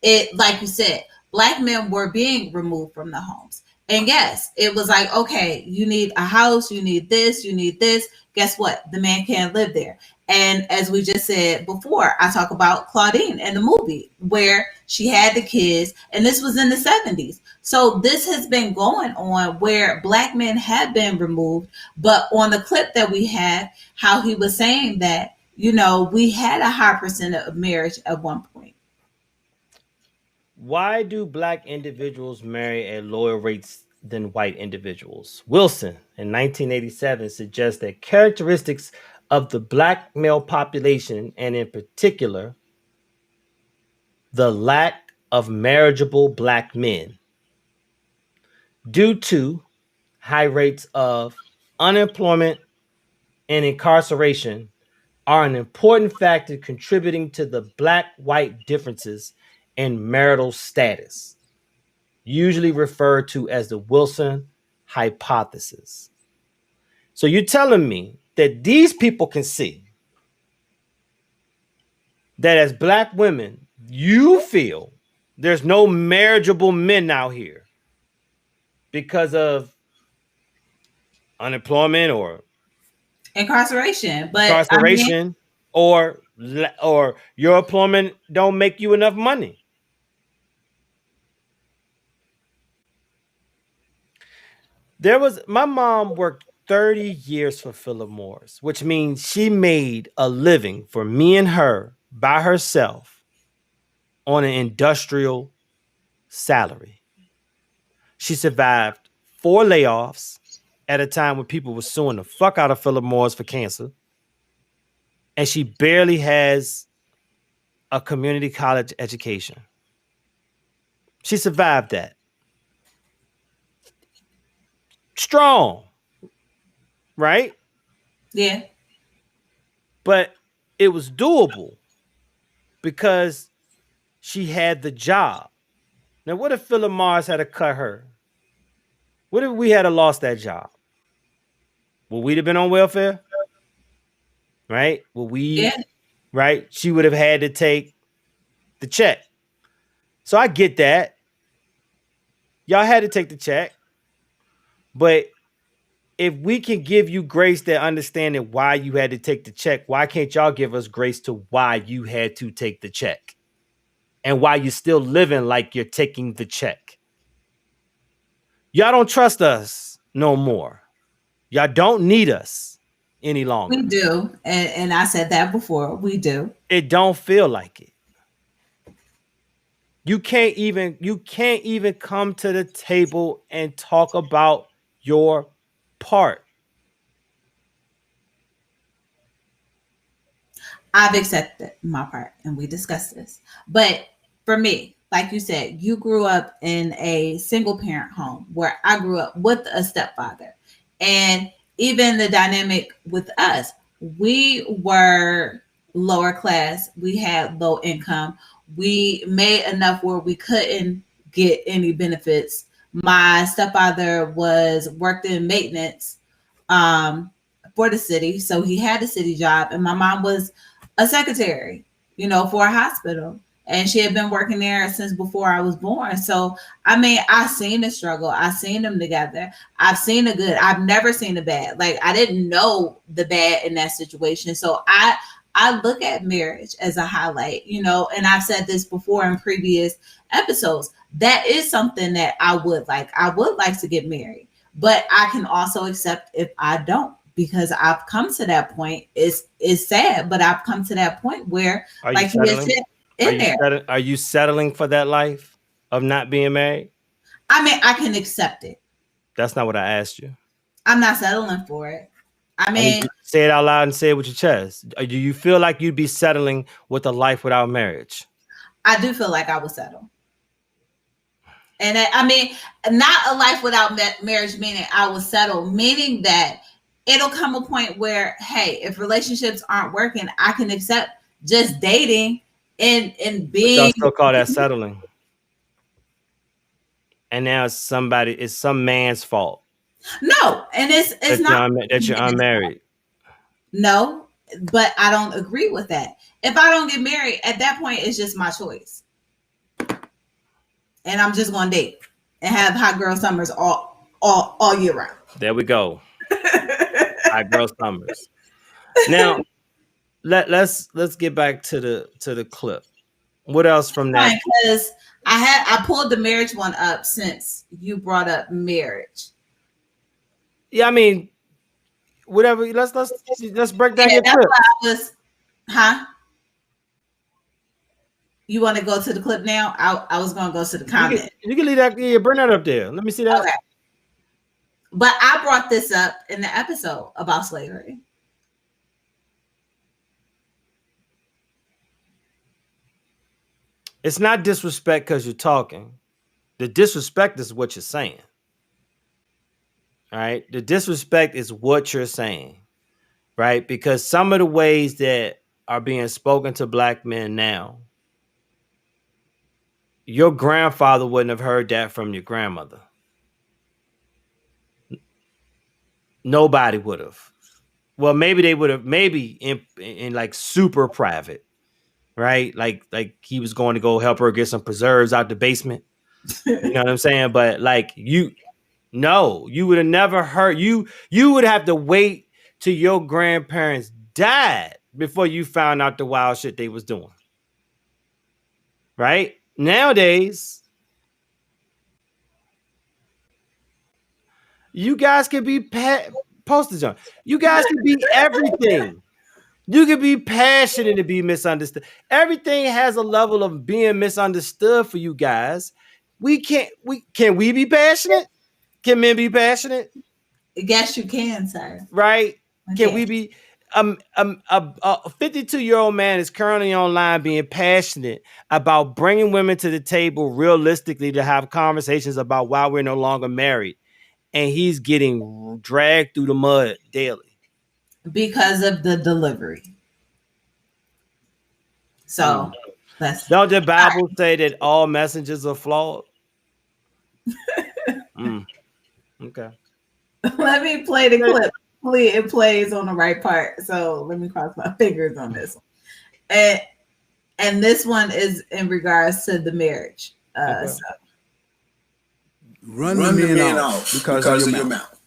It, like you said, Black men were being removed from the homes. And yes, it was like, okay, you need a house, you need this, you need this. Guess what? The man can't live there. And as we just said before, I talk about Claudine in the movie where she had the kids, and this was in the 70s. So this has been going on where Black men have been removed. But on the clip that we have, how he was saying that, you know, we had a high percent of marriage at one point. Why do Black individuals marry at lower rates than white individuals? Wilson in 1987 suggests that characteristics of the Black male population, and in particular, the lack of marriageable Black men, due to high rates of unemployment and incarceration, are an important factor contributing to the Black-white differences in marital status, usually referred to as the Wilson hypothesis. So you're telling me that these people can see that as Black women, you feel there's no marriageable men out here because of unemployment or Incarceration. But incarceration, or your employment don't make you enough money. My mom worked 30 years for Philip Morris, which means she made a living for me and her by herself on an industrial salary. She survived 4 layoffs at a time when people were suing the fuck out of Philip Morris for cancer. And she barely has a community college education. She survived that. Strong, right? Yeah. But it was doable because she had the job. Now, what if Philip Morris had to cut her? What if we had lost that job? Would we have been on welfare? Right? Right? She would have had to take the check. So I get that. Y'all had to take the check. But if we can give you grace that understanding why you had to take the check, why can't y'all give us grace to why you had to take the check? And why you're still living like you're taking the check? Y'all don't trust us no more. Y'all don't need us any longer. We do. And I said that before. We do. It don't feel like it. You can't even come to the table and talk about your part. I've accepted my part and we discussed this. But for me, like you said, you grew up in a single parent home where I grew up with a stepfather. And even the dynamic with us, we were lower class. We had low income. We made enough where we couldn't get any benefits. My stepfather worked in maintenance, for the city, so he had a city job, and my mom was a secretary, for a hospital. And she had been working there since before I was born. So, I mean, I've seen the struggle. I've seen them together. I've seen the good. I've never seen the bad. Like, I didn't know the bad in that situation. So I look at marriage as a highlight, and I've said this before in previous episodes. That is something that I would like. I would like to get married, but I can also accept if I don't, because I've come to that point. It's sad, but I've come to that point where, like you just said, are you settling for that life of not being married? I mean, I can accept it. That's not what I asked you. I'm not settling for it. I mean, say it out loud and say it with your chest. Do you feel like you'd be settling with a life without marriage? I do feel like I would settle. And I mean, not a life without marriage, meaning I will settle, meaning that it'll come a point where, hey, if relationships aren't working, I can accept just dating and being. Y'all still call that settling. And now it's some man's fault. No, and it's not that you're unmarried. No, but I don't agree with that. If I don't get married, at that point, it's just my choice. And I'm just going to date and have hot girl summers all year round. There we go. Hot girl summers. Now, let's get back to the clip. What else from that? Because I pulled the marriage one up since you brought up marriage. Yeah, I mean, whatever. Let's break down your clip. You want to go to the clip now? I was going to go to the comment. You can leave that. Yeah, bring that up there. Let me see that. Okay. But I brought this up in the episode about slavery. It's not disrespect because you're talking. The disrespect is what you're saying. All right. The disrespect is what you're saying. Right. Because some of the ways that are being spoken to black men now, your grandfather wouldn't have heard that from your grandmother. Nobody would have. Well, maybe they would have, maybe in like super private, right? Like he was going to go help her get some preserves out the basement. You know what I'm saying? But like you would have never heard. You would have to wait till your grandparents died before you found out the wild shit they was doing. Right? Nowadays, you guys can be postage on. You guys can be everything. You can be passionate and be misunderstood. Everything has a level of being misunderstood for you guys. Can we be passionate? Can men be passionate? Yes, you can, sir. Right? Okay. Can we be a 52-year-old man is currently online being passionate about bringing women to the table realistically to have conversations about why we're no longer married. And he's getting dragged through the mud daily. Because of the delivery. So, don't the Bible say that all messengers are flawed? Okay. Let me play the clip. Hopefully it plays on the right part. So let me cross my fingers on this one. And this one is in regards to the marriage. So. Run the men off because of your mouth.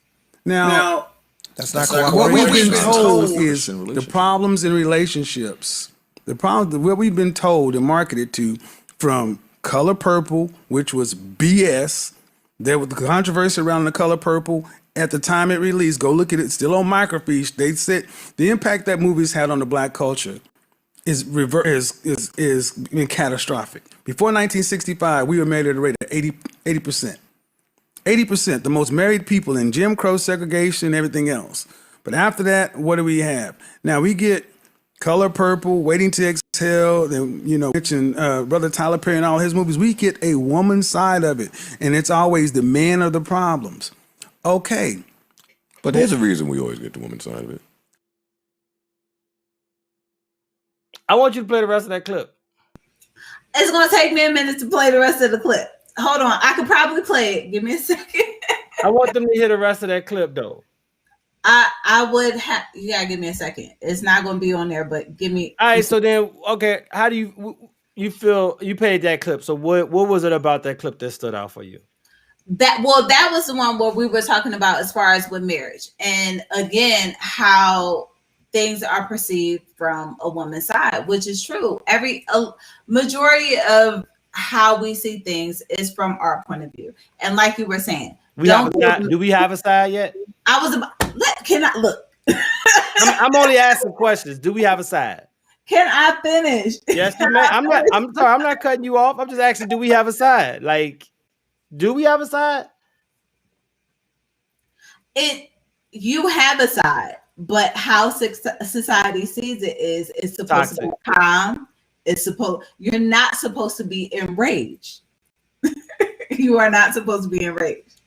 Now that's not what we've been told is the problems in relationships. The problem, what we've been told and marketed to from Color Purple, which was BS. There was the controversy around the Color Purple at the time it released. Go look at it. Still on microfiche. They said the impact that movies had on the black culture is been catastrophic. Before 1965, we were married at a rate of 80%. 80%, the most married people in Jim Crow segregation and everything else. But after that, what do we have? Now we get Color Purple, Waiting to Exhale, then, mention Brother Tyler Perry and all his movies. We get a woman's side of it, and it's always the man of the problems. Okay. But there's a reason we always get the woman's side of it. I want you to play the rest of that clip. It's going to take me a minute to play the rest of the clip. Hold on. I could probably play it. Give me a second. I want them to hear the rest of that clip, though. I would have. You gotta give me a second. It's not gonna be on there, but give me. All right, so then, okay, how do you feel you paid that clip? So what was it about that clip that stood out for you? That was the one where we were talking about as far as with marriage, and again how things are perceived from a woman's side, which is true. A majority of how we see things is from our point of view, and like you were saying, We have a side. Do we have a side yet? I was about. Can I look? I'm only asking questions. Do we have a side? Can I finish? Yes, you may. I'm not. I'm sorry. I'm not cutting you off. I'm just asking. Do we have a side? Like, do we have a side? You have a side, but how society sees it is it's supposed Toxic. to be calm. You're not supposed to be enraged. You are not supposed to be enraged.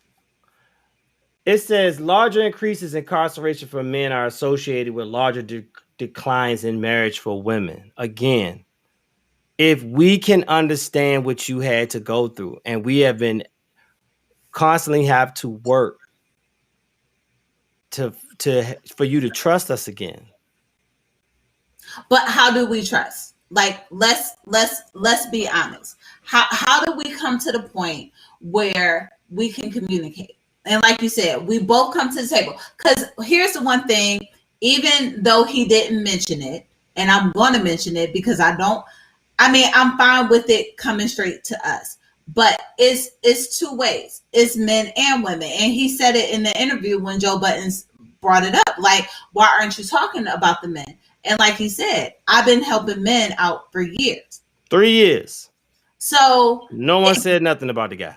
It says larger increases in incarceration for men are associated with larger declines in marriage for women. Again, if we can understand what you had to go through, and we have been constantly have to work to for you to trust us again. But how do we trust? Like let's be honest. How do we come to the point where we can communicate? And like you said, we both come to the table. Because here's the one thing, even though he didn't mention it, and I'm going to mention it because I'm fine with it coming straight to us. But it's two ways. It's men and women. And he said it in the interview when Joe Buttons brought it up. Like, why aren't you talking about the men? And like he said, I've been helping men out for years. 3 years. So no one said nothing about the guy.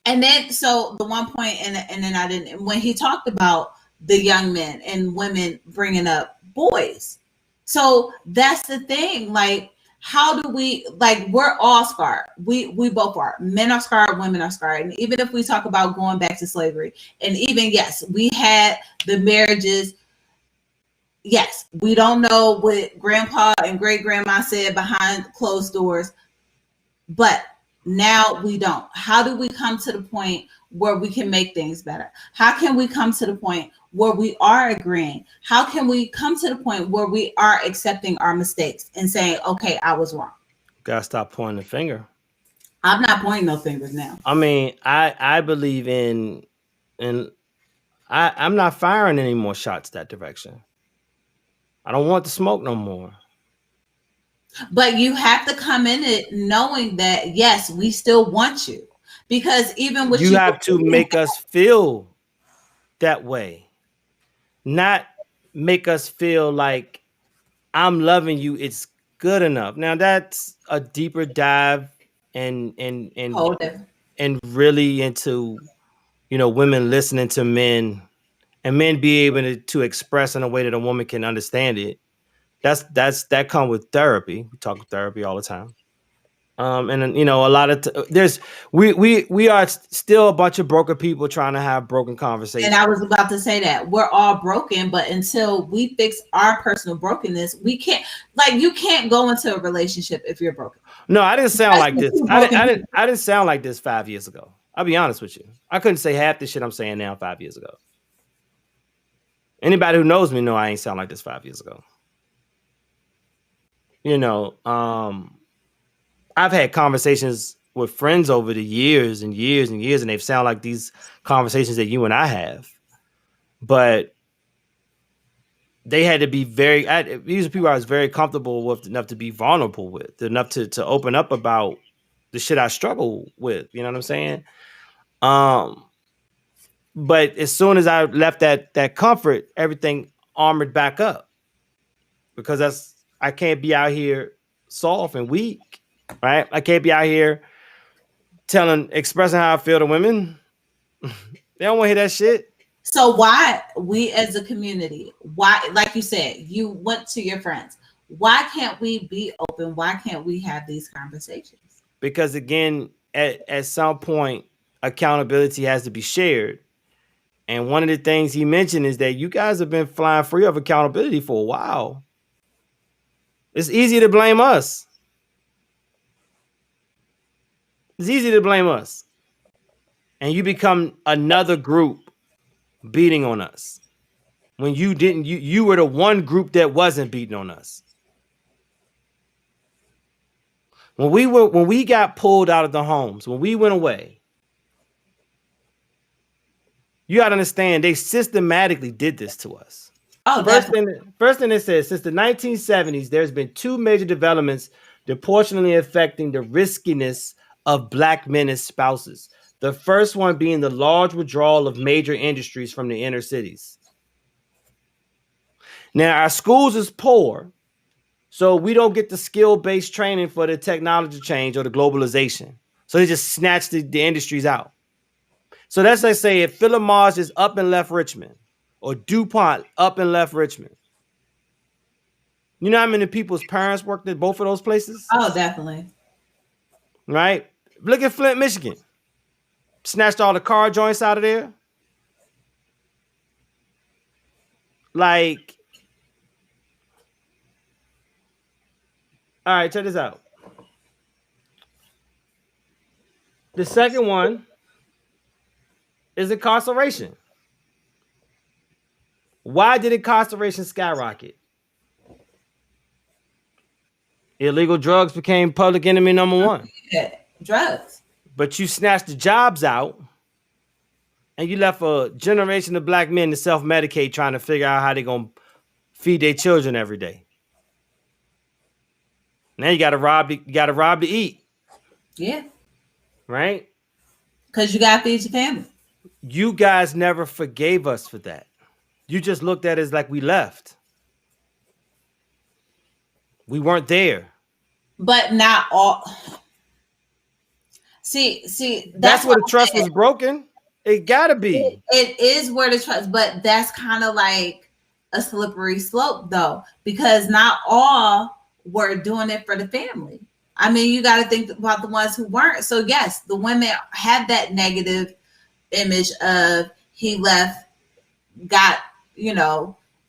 And then, so the one point, and then I didn't, when he talked about the young men and women bringing up boys. So that's the thing. Like, how do we, like, we're all scarred. We both are. Men are scarred, women are scarred. And even if we talk about going back to slavery, and even, yes, we had the marriages. Yes, we don't know what grandpa and great grandma said behind closed doors, but now we don't. How do we come to the point where we can make things better? How can we come to the point where we are agreeing? How can we come to the point where we are accepting our mistakes and saying, okay, I was wrong? Gotta stop pointing the finger. I'm not pointing no fingers now. I mean, I believe I'm not firing any more shots that direction. I don't want the smoke no more. But you have to come in it knowing that, yes, we still want you. Because even with you have to make us feel that way. Not make us feel like I'm loving you, it's good enough. Now that's a deeper dive and really into, women listening to men and men be able to express in a way that a woman can understand it. That come with therapy. We talk therapy all the time. And a lot of we are still a bunch of broken people trying to have broken conversations. And I was about to say that we're all broken, but until we fix our personal brokenness, we can't. Like, you can't go into a relationship if you're broken. No, I didn't sound like this. I didn't sound like this 5 years ago. I'll be honest with you. I couldn't say half the shit I'm saying now 5 years ago. Anybody who knows me know I ain't sound like this 5 years ago. I've had conversations with friends over the years and years and years, and they've sound like these conversations that you and I have. But they had to be these are people I was very comfortable with enough to be vulnerable with, enough to open up about the shit I struggle with. You know what I'm saying? But as soon as I left that comfort, everything armored back up, because I can't be out here soft and weak, right? I can't be out here expressing how I feel to women. They don't want to hear that shit. So why we as a community, why, like you said, you went to your friends. Why can't we be open? Why can't we have these conversations? Because again, at some point, accountability has to be shared. And one of the things he mentioned is that you guys have been flying free of accountability for a while. It's easy to blame us. It's easy to blame us. And you become another group beating on us. when you didn't. You were the one group that wasn't beating on us. When we got pulled out of the homes, when we went away, you got to understand they systematically did this to us. Oh, definitely. First thing it says, since the 1970s, there's been two major developments proportionally affecting the riskiness of black men as spouses. The first one being the large withdrawal of major industries from the inner cities. Now, our schools is poor, so we don't get the skill-based training for the technology change or the globalization. So they just snatch the industries out. So let's say if Philip Morris is up and left Richmond, or DuPont up and left Richmond. You know how many people's parents worked at both of those places? Oh, definitely. Right? Look at Flint, Michigan. Snatched all the car joints out of there. Like, all right, check this out. The second one is incarceration. Why did incarceration skyrocket? Illegal drugs became public enemy number one. Yeah, drugs. But you snatched the jobs out and you left a generation of black men to self-medicate trying to figure out how they're going to feed their children every day. Now you got to rob to eat. Yeah. Right? Because you got to feed your family. You guys never forgave us for that. You just looked at it as like we left. We weren't there. But not all. See, that's where the trust was broken. It gotta be. It is where the trust, but that's kind of like a slippery slope, though, because not all were doing it for the family. I mean, you got to think about the ones who weren't. So yes, the women had that negative image of he left, got,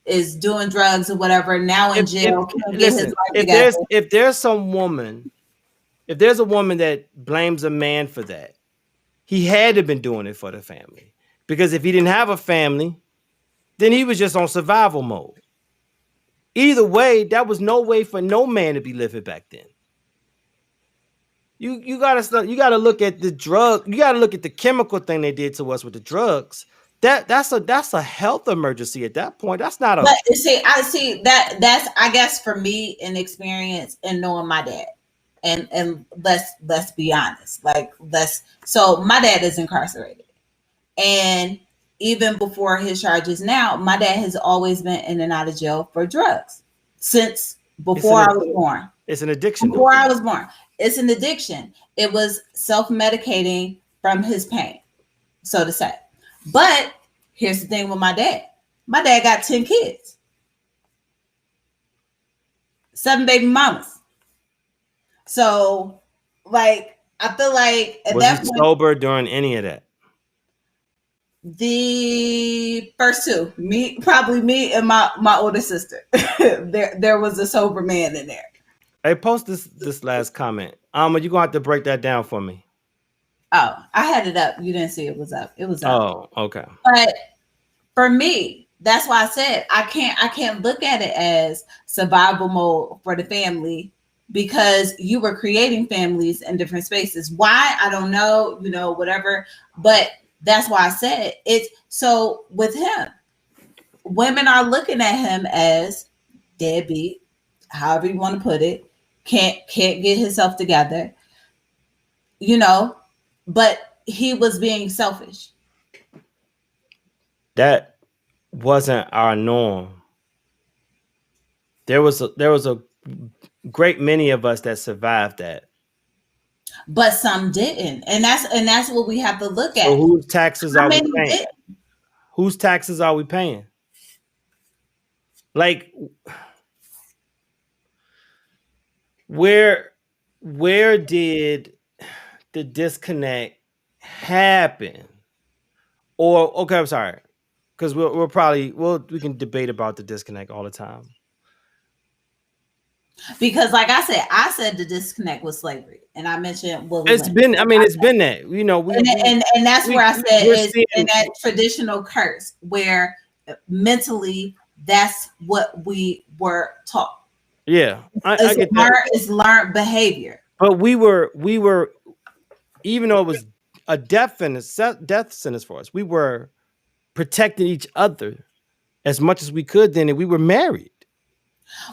is doing drugs or whatever, now in jail. If there's a woman that blames a man for that, he had to have been doing it for the family. Because if he didn't have a family, then he was just on survival mode. Either way, that was no way for no man to be living back then. You gotta look at the drug. You gotta look at the chemical thing they did to us with the drugs. That's a health emergency at that point. That's not a. But I see that's I guess for me an experience in knowing my dad, and let's be honest, so my dad is incarcerated, and even before his charges now, my dad has always been in and out of jail for drugs since before I was born. It's an addiction. Before I was born, it's an addiction. It was self-medicating from his pain, so to say. But here's the thing with my dad. My dad got 10 kids. 7 baby mamas. So, I feel like at that point, sober during any of that? The first two, probably me and my older sister. there was a sober man in there. Hey, post this last comment. You're gonna have to break that down for me. Oh, I had it up. You didn't see it was up. It was up. Oh, okay. But for me, that's why I said I can't look at it as survival mode for the family, because you were creating families in different spaces. Why? I don't know, whatever. But that's why I said it's so with him. Women are looking at him as deadbeat, however you want to put it, can't get himself together, but he was being selfish. That wasn't our norm. There was a great many of us that survived that, but some didn't, and that's what we have to look at. So whose taxes are we paying? Whose taxes are we paying? Like, where did the disconnect happen? Or okay, I'm sorry, because we can debate about the disconnect all the time. Because, like I said the disconnect was slavery, and I mentioned it's been that, and that's where I said is in that traditional curse where mentally, that's what we were taught. Yeah, I get that. It's learned behavior. But we were, even though it was a death sentence for us, we were protecting each other as much as we could then, and we were married.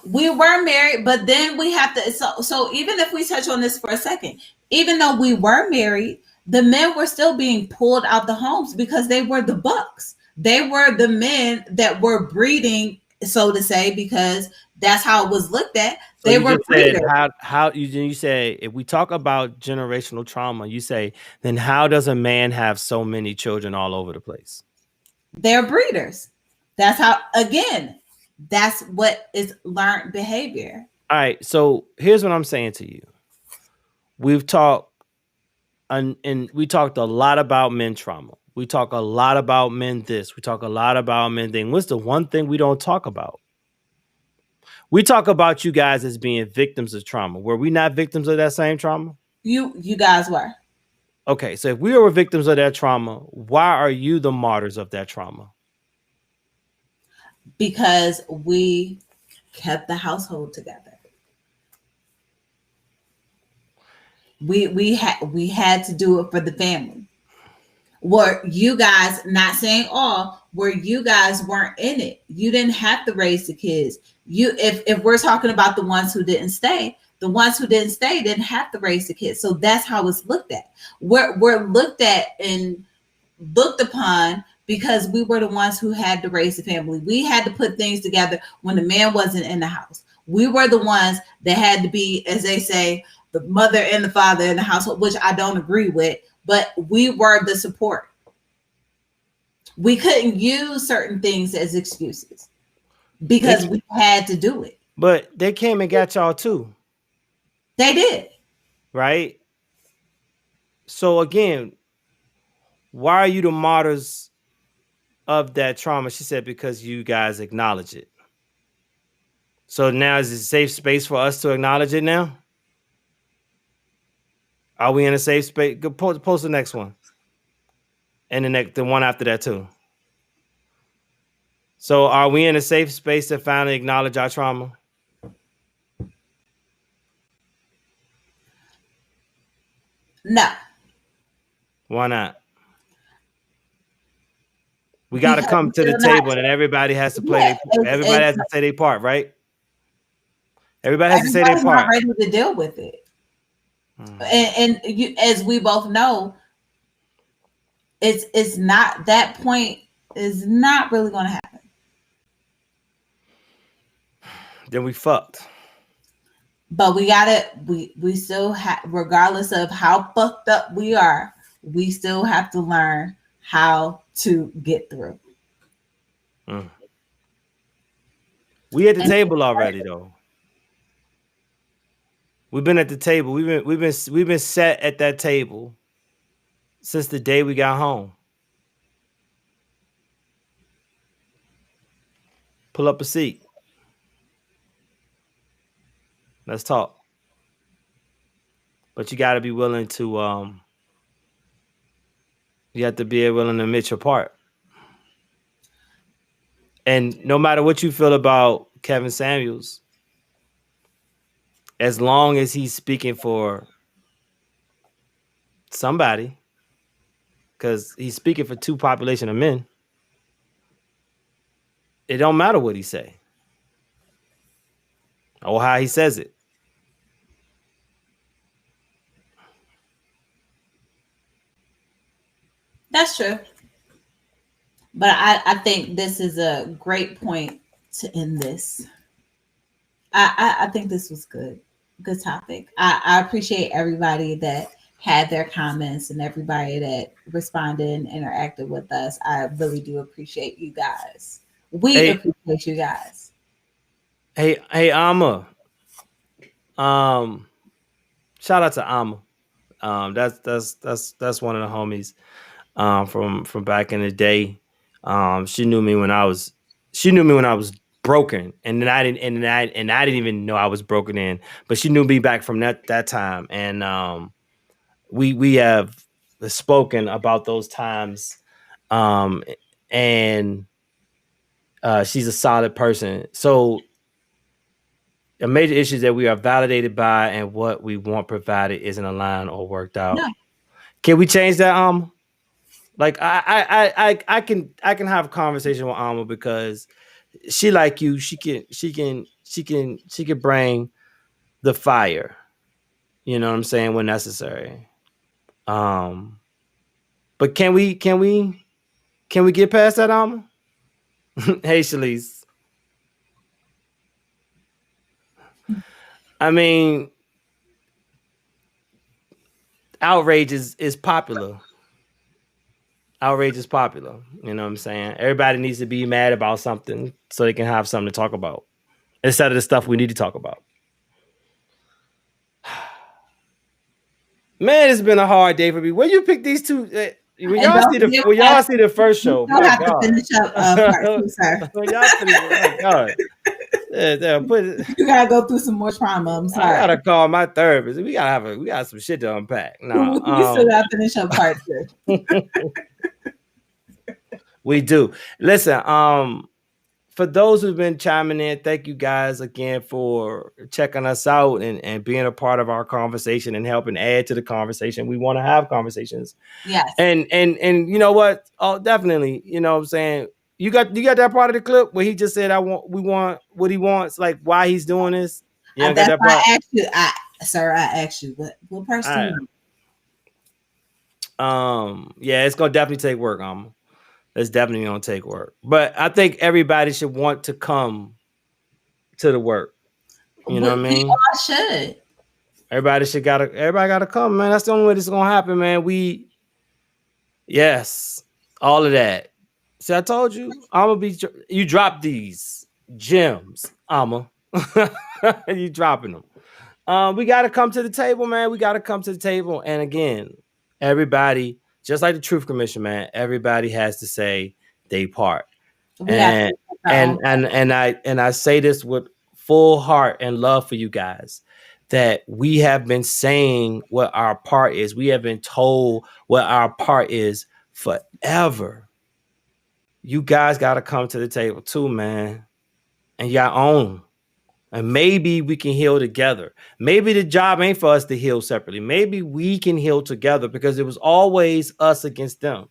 We were married, but then we have to. So even if we touch on this for a second, even though we were married, the men were still being pulled out the homes because they were the bucks. They were the men that were breeding, so to say, because that's how it was looked at. So they you were just said breeders. how you say, if we talk about generational trauma, you say, then how does a man have so many children all over the place? They're breeders. That's how, again, that's what is learned behavior. All right. So here's what I'm saying to you. We've talked and we talked a lot about men trauma. We talk a lot about men this. We talk a lot about men thing. What's the one thing we don't talk about? We talk about you guys as being victims of trauma. Were we not victims of that same trauma? You guys were. Okay, so if we were victims of that trauma, why are you the martyrs of that trauma? Because we kept the household together. We had to do it for the family. Were you guys, not saying all, where you guys weren't in it? You didn't have to raise the kids. If we're talking about the ones who didn't stay, the ones who didn't stay didn't have to raise the kids. So that's how it's looked at. We're looked at and looked upon because we were the ones who had to raise the family. We had to put things together when the man wasn't in the house. We were the ones that had to be, as they say, the mother and the father in the household, which I don't agree with, but we were the support. We couldn't use certain things as excuses because we had to do it. But they came and got y'all too. They did. Right? So again, why are you the martyrs of that trauma? She said, because you guys acknowledge it. So now is it a safe space for us to acknowledge it now? Are we in a safe space? Post the next one. And the one after that too. So are we in a safe space to finally acknowledge our trauma? No. Why not? We got to come to the table and everybody has to play. Everybody has to say their part, right? Everybody has to say their part. Not ready to deal with it. And you, as we both know, it's not, that point is not really going to happen. Then we fucked. But we still have, regardless of how fucked up we are, we still have to learn how to get through. We at the table already though. We've been at the table. We've been sat at that table since the day we got home. Pull up a seat. Let's talk. But you got to be willing to you have to be willing to admit your part. And no matter what you feel about Kevin Samuels, as long as he's speaking for somebody, because he's speaking for two population of men, it don't matter what he say or how he says it. That's true. But I think this is a great point to end this. I think this was good. Good topic. I appreciate everybody that had their comments and everybody that responded and interacted with us. I really do appreciate you guys. We appreciate you guys. Hey, Amma. Shout out to Amma. That's one of the homies from back in the day. She knew me when I was broken, and then I didn't even know I was broken in, but she knew me back from that time, and we have spoken about those times, and She's a solid person. So a major issue is that we are validated by and what we want provided isn't aligned or worked out. No. Can we change that, Like I can have a conversation with Alma because she like you. She can bring the fire. You know what I'm saying, when necessary. But can we get past that, Alma? Hey, Shalise. I mean, outrage is popular. Outrage is popular. You know what I'm saying? Everybody needs to be mad about something so they can have something to talk about instead of the stuff we need to talk about. Man, it's been a hard day for me. When you pick these two, when y'all see the first show, you have to finish up part 2, sir. When y'all finish, my God. You gotta go through some more trauma. I'm sorry. I gotta call my therapist. We got some shit to unpack. No, we still gotta finish up part 2. We do. Listen, for those who've been chiming in, thank you guys again for checking us out and being a part of our conversation and helping add to the conversation. We want to have conversations. Yes. And you know what? Oh, definitely. You know what I'm saying? You got that part of the clip where he just said we want what he wants, like why he's doing this. You That's why I asked you. I asked you what person. Yeah, it's gonna definitely take work, It's definitely gonna take work. But I think everybody should want to come to the work. You know what I mean? We all should. Everybody gotta come, man. That's the only way this is gonna happen, man. Yes, all of that. See, I told you, you drop these gems, you dropping them. We gotta come to the table, man. We gotta come to the table. And again, everybody, just like the Truth Commission, man, everybody has to say they part. And I say this with full heart and love for you guys, that we have been saying what our part is. We have been told what our part is forever. You guys got to come to the table too, man. And y'all own. And maybe we can heal together. Maybe the job ain't for us to heal separately. Maybe we can heal together, because it was always us against them.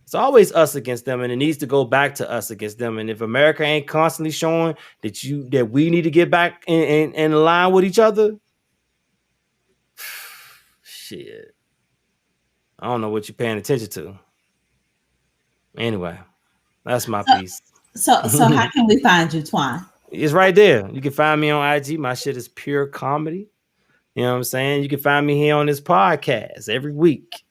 It's always us against them, and it needs to go back to us against them. And if America ain't constantly showing that we need to get back in line with each other, shit, I don't know what you're paying attention to. Anyway, that's my piece. So how can we find you, Twan? It's right there. You can find me on IG. My shit is pure comedy. You know what I'm saying? You can find me here on this podcast every week.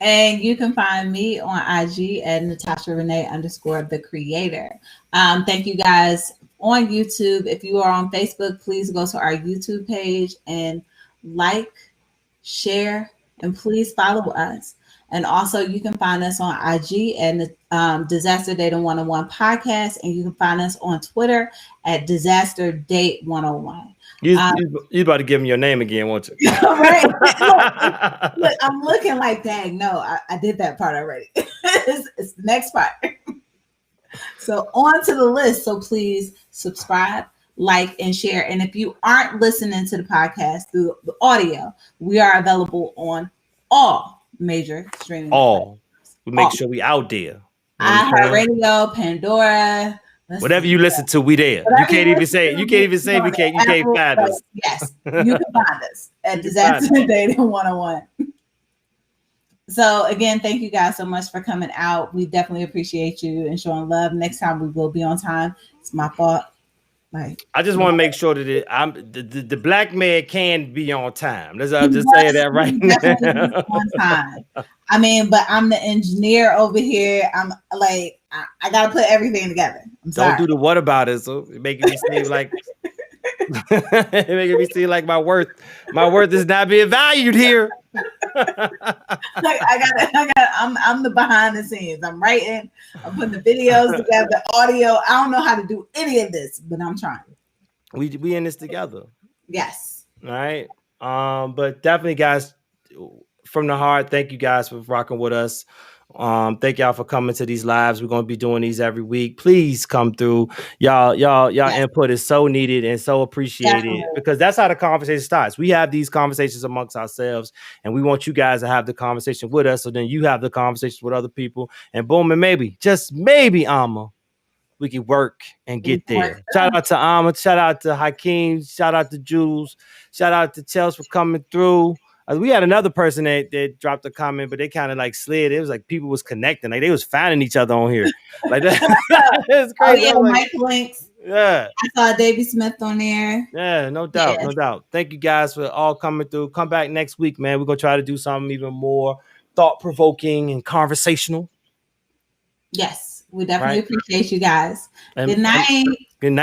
And you can find me on IG at Natasha Renee _the creator. Thank you guys on YouTube. If you are on Facebook, please go to our YouTube page and like, share, and please follow us. And also, you can find us on IG and the Disaster Date 101 podcast, and you can find us on Twitter at Disaster Date 101. You about to give me your name again, won't you? Right? Look, I'm looking like, dang, no, I did that part already. it's the next part. So on to the list. So please subscribe, like, and share. And if you aren't listening to the podcast through the audio, we are available on all major streaming platforms. We make sure we out there. iHeartRadio, Pandora. Whatever you listen to, we there. You can't even say we can't find us. Yes, you can find us at Disaster Dating 101. So again, thank you guys so much for coming out. We definitely appreciate you and showing love. Next time we will be on time. It's my fault. I just want to make sure that the black man can be on time. I'm just saying that right now. On time. I mean, but I'm the engineer over here. I'm like, I gotta put everything together. Don't do the what about it. So making me seem like my worth is not being valued here. I'm the behind the scenes. I'm writing, I'm putting the videos together, audio. I don't know how to do any of this, but I'm trying. We in this together. Yes. All right. But definitely, guys, from the heart, thank you guys for rocking with us Thank y'all for coming to these lives. We're gonna be doing these every week. Please come through. Y'all Yes. input is so needed and so appreciated Definitely. because that's how the conversation starts. We have these conversations amongst ourselves, and we want you guys to have the conversation with us. So then you have the conversations with other people, and boom, and maybe, just maybe, Alma, we can work and get there. Shout out to Alma, shout out to Hakeem, shout out to Jules, shout out to Chels for coming through. We had another person that dropped a comment, but they kind of like slid. It was like people was connecting, like they was finding each other on here, like that. It's crazy. Oh yeah, like, Mike Links. Yeah, I saw Davey Smith on there. yeah, no doubt, Yes. no doubt. Thank you guys for all coming through. Come back next week, man. We're gonna try to do something even more thought provoking and conversational. Yes, we definitely appreciate you guys. And, Good night.